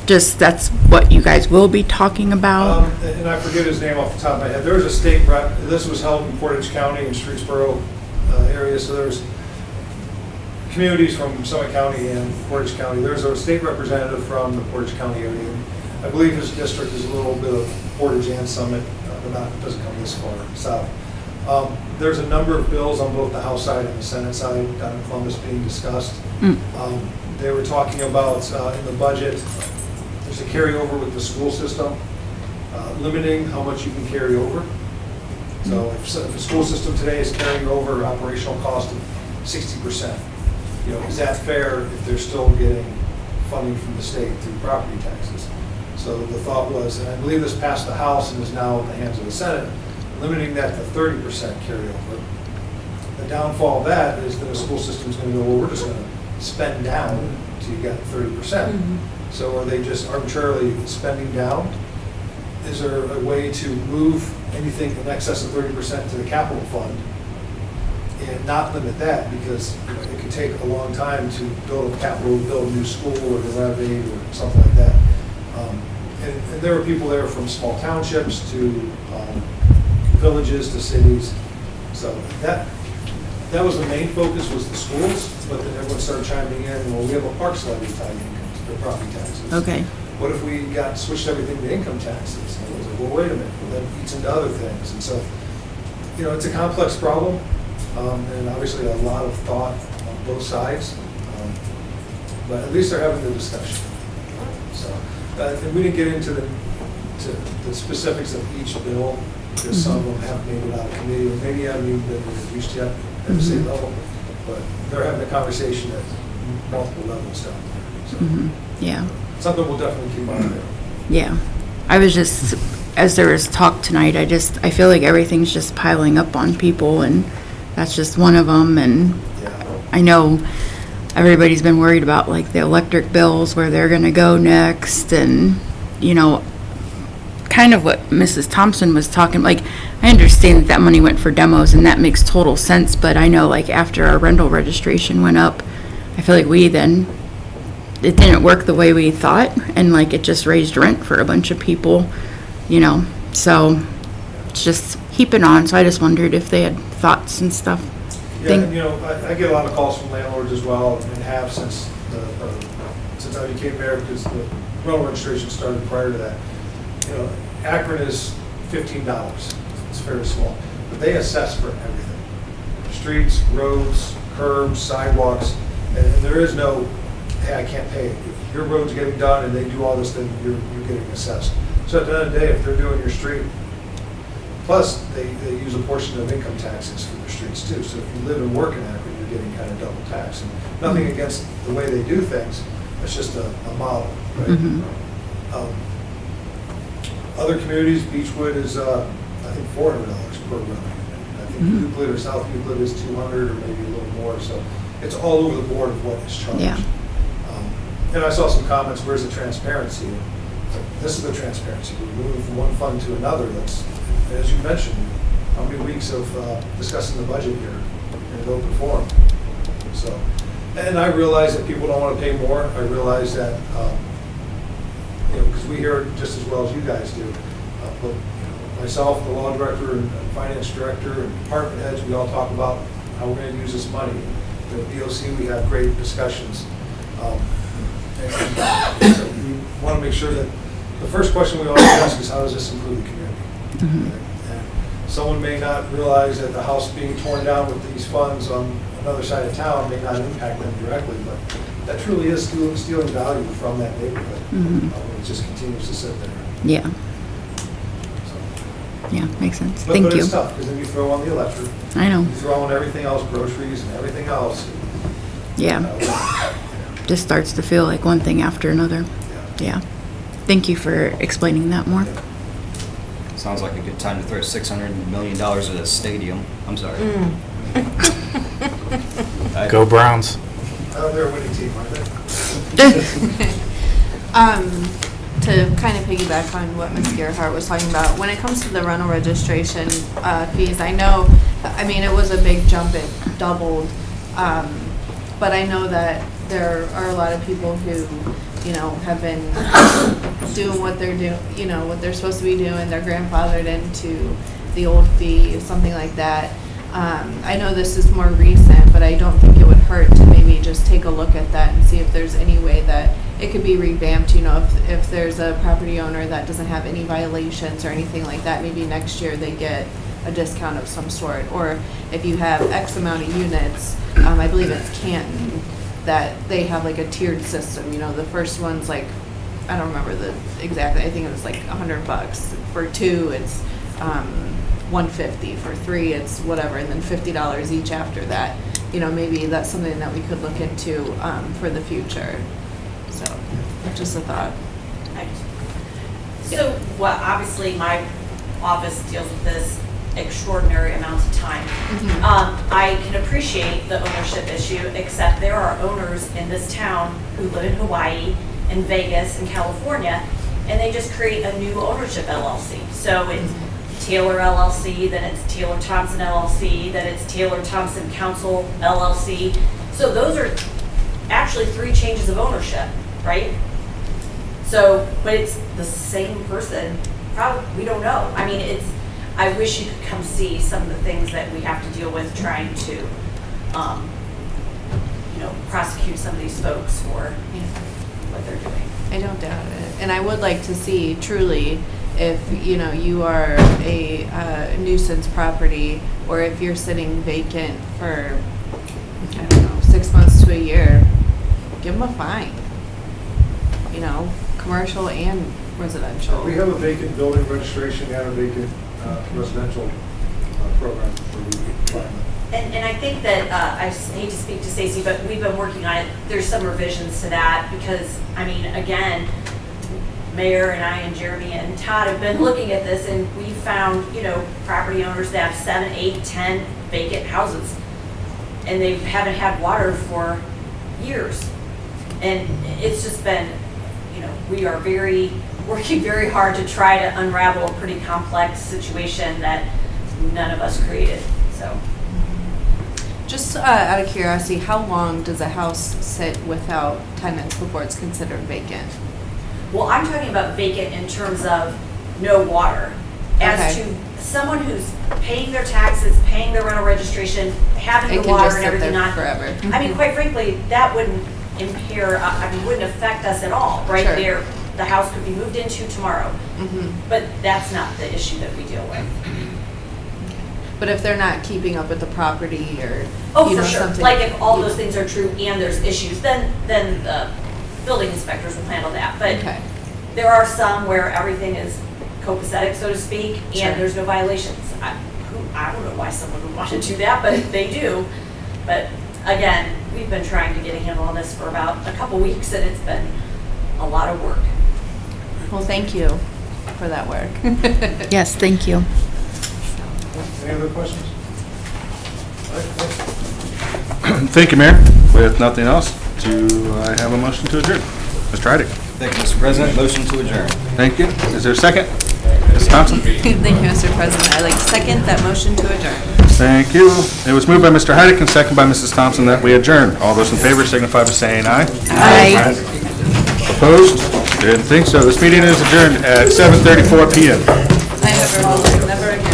just that's what you guys will be talking about? And I forget his name off the top of my head. There was a state rep, this was held in Portage County and Streetsboro area, so there's communities from Summit County and Portage County. There's a state representative from the Portage County area. I believe his district is a little bit of Portage and Summit, but not, it doesn't come this far south. There's a number of bills on both the House side and the Senate side down in Columbus being discussed. They were talking about in the budget, there's a carryover with the school system, limiting how much you can carry over. So if the school system today is carrying over operational cost of 60%, is that fair if they're still getting funding from the state through property taxes? So the thought was, and I believe this passed the House and is now in the hands of the Senate, limiting that to 30% carryover. The downfall of that is that a school system is going to go, well, we're just going to spend down until you get 30%. So are they just arbitrarily spending down? Is there a way to move anything in excess of 30% to the capital fund and not limit that, because it can take a long time to build a capital, build a new school or to renovate or something like that. And there were people there from small townships to villages to cities. So that was the main focus, was the schools, but then everyone started chiming in, well, we have a parks levy tied to property taxes. Okay. What if we switched everything to income taxes? And it was like, well, wait a minute, well, that eats into other things. And so, it's a complex problem, and obviously a lot of thought on both sides, but at least they're having the discussion. So, and we didn't get into the to the specifics of each bill, because some of them haven't made it out of committee, or maybe haven't even been reached yet at the state level, but they're having a conversation at multiple levels down there. So Yeah, something we'll definitely keep on there. yeah. I was just, as there was talk tonight, I feel like everything's just piling up on people, and that's just one of them, and Yeah. I know everybody's been worried about like the electric bills, where they're gonna go next, and, you know, kind of what Mrs. Thompson was talking, like, I understand that money went for demos, and that makes total sense, but I know, like, after our rental registration went up, I feel like it didn't work the way we thought, and like, it just raised rent for a bunch of people, you know, so it's just heaping on, so I just wondered if they had thoughts and stuff. Yeah, and, you know, I get a lot of calls from landlords as well, and have since I became mayor, because the rental registration started prior to that. You know, Akron is $15. It's very small, but they assess for everything: streets, roads, curbs, sidewalks, and there is no, hey, I can't pay it. If your road's getting done and they do all this, then you're getting assessed. So at the end of the day, if they're doing your street, plus they use a portion of income taxes for their streets too. So if you live and work in Akron, you're getting kind of double tax. And nothing against the way they do things, it's just a model, right? Other communities, Beechwood is, I think, $400 per run. I think Euclid or South Euclid is $200 or maybe a little more. So it's all over the board of what is charged. Yeah. And I saw some comments, where's the transparency? This is the transparency. We're moving from one fund to another. That's, as you mentioned, how many weeks of discussing the budget here in an open forum. So, and I realize that people don't want to pay more. I realize that, you know, because we hear it just as well as you guys do. But you know, myself, the law director and finance director and department heads, we all talk about how we're going to use this money. The DOC, we have great discussions. And so we want to make sure that the first question we always ask is, how does this improve the community? And someone may not realize that the house being torn down with these funds on another side of town may not impact them directly, but that truly is stealing value from that neighborhood when it just continues to sit there. Yeah, So, yeah, makes sense. but Thank you. it's tough, because then you throw on the electric, I know, you throw on everything else, groceries and everything else. yeah. Just starts to feel like one thing after another. Yeah. Thank you for explaining that more. Sounds like a good time to throw $600 million at a stadium. I'm sorry. Go Browns. They're a winning team, aren't they? To kind of piggyback on what Ms. Gerhart was talking about, when it comes to the rental registration fees, I know, I mean, it was a big jump, it doubled, but I know that there are a lot of people who, you know, have been doing what they're doing, you know, what they're supposed to be doing. They're grandfathered into the old fee, something like that. I know this is more recent, but I don't think it would hurt to maybe just take a look at that and see if there's any way that it could be revamped. You know, if there's a property owner that doesn't have any violations or anything like that, maybe next year they get a discount of some sort. Or if you have X amount of units, I believe it's Canton, that they have like a tiered system. You know, the first one's like, I don't remember the exactly, I think it was like $100. For 2, it's $150. For 3, it's whatever, and then $50 each after that. You know, maybe that's something that we could look into for the future. So, just a thought. So, well, obviously, my office deals with this extraordinary amounts of time. I can appreciate the ownership issue, except there are owners in this town who live in Hawaii and Vegas and California, and they just create a new ownership LLC. So it's Taylor LLC, then it's Taylor Thompson LLC, then it's Taylor Thompson Council LLC. So those are actually 3 changes of ownership, right? So, but it's the same person. Probably, we don't know. I mean, I wish you could come see some of the things that we have to deal with trying to, you know, prosecute some of these folks for, you know, what they're doing. I don't doubt it. And I would like to see truly if, you know, you are a nuisance property, or if you're sitting vacant for, I don't know, 6 months to a year, give them a fine. You know, commercial and residential. We have a vacant building registration and a vacant residential program for the environment. And I think that, I hate to speak to Stacy, but we've been working on it. There's some revisions to that because, I mean, again, Mayor and I and Jeremy and Todd have been looking at this and we found, you know, property owners that have 7, 8, 10 vacant houses. And they haven't had water for years. And it's just been, you know, we are working very hard to try to unravel a pretty complex situation that none of us created, so. Just out of curiosity, how long does a house sit without tenants before it's considered vacant? Well, I'm talking about vacant in terms of no water. As Okay. to someone who's paying their taxes, paying their rental registration, having It the can water just and sit everything there on. forever. I mean, quite frankly, that wouldn't impair, wouldn't affect us at all, right? Sure. There, the house could be moved into tomorrow. Mhm. But that's not the issue that we deal with. But if they're not keeping up with the property or, Oh, you for know, sure. something. Like if all those things are true and there's issues, then the building inspectors will handle that. But Okay. there are some where everything is copacetic, so to speak, Sure. and there's no violations. I don't know why someone would want to do that, but they do. But again, we've been trying to get a handle on this for about a couple weeks, and it's been a lot of work. Well, thank you for that work. Yes, thank you. Any other questions? All right, thanks. Thank you, Mayor. With nothing else, do I have a motion to adjourn? Mr. Heidick. Thank you, Mr. President. Motion to adjourn. Thank you. Is there a second? Ms. Thompson? Thank you, Mr. President. I'd like to second that motion to adjourn. Thank you. It was moved by Mr. Heidick and seconded by Mrs. Thompson that we adjourn. All those in favor signify by saying aye. Aye. Opposed? Didn't think so. This meeting is adjourned at 7:34 PM. I never again.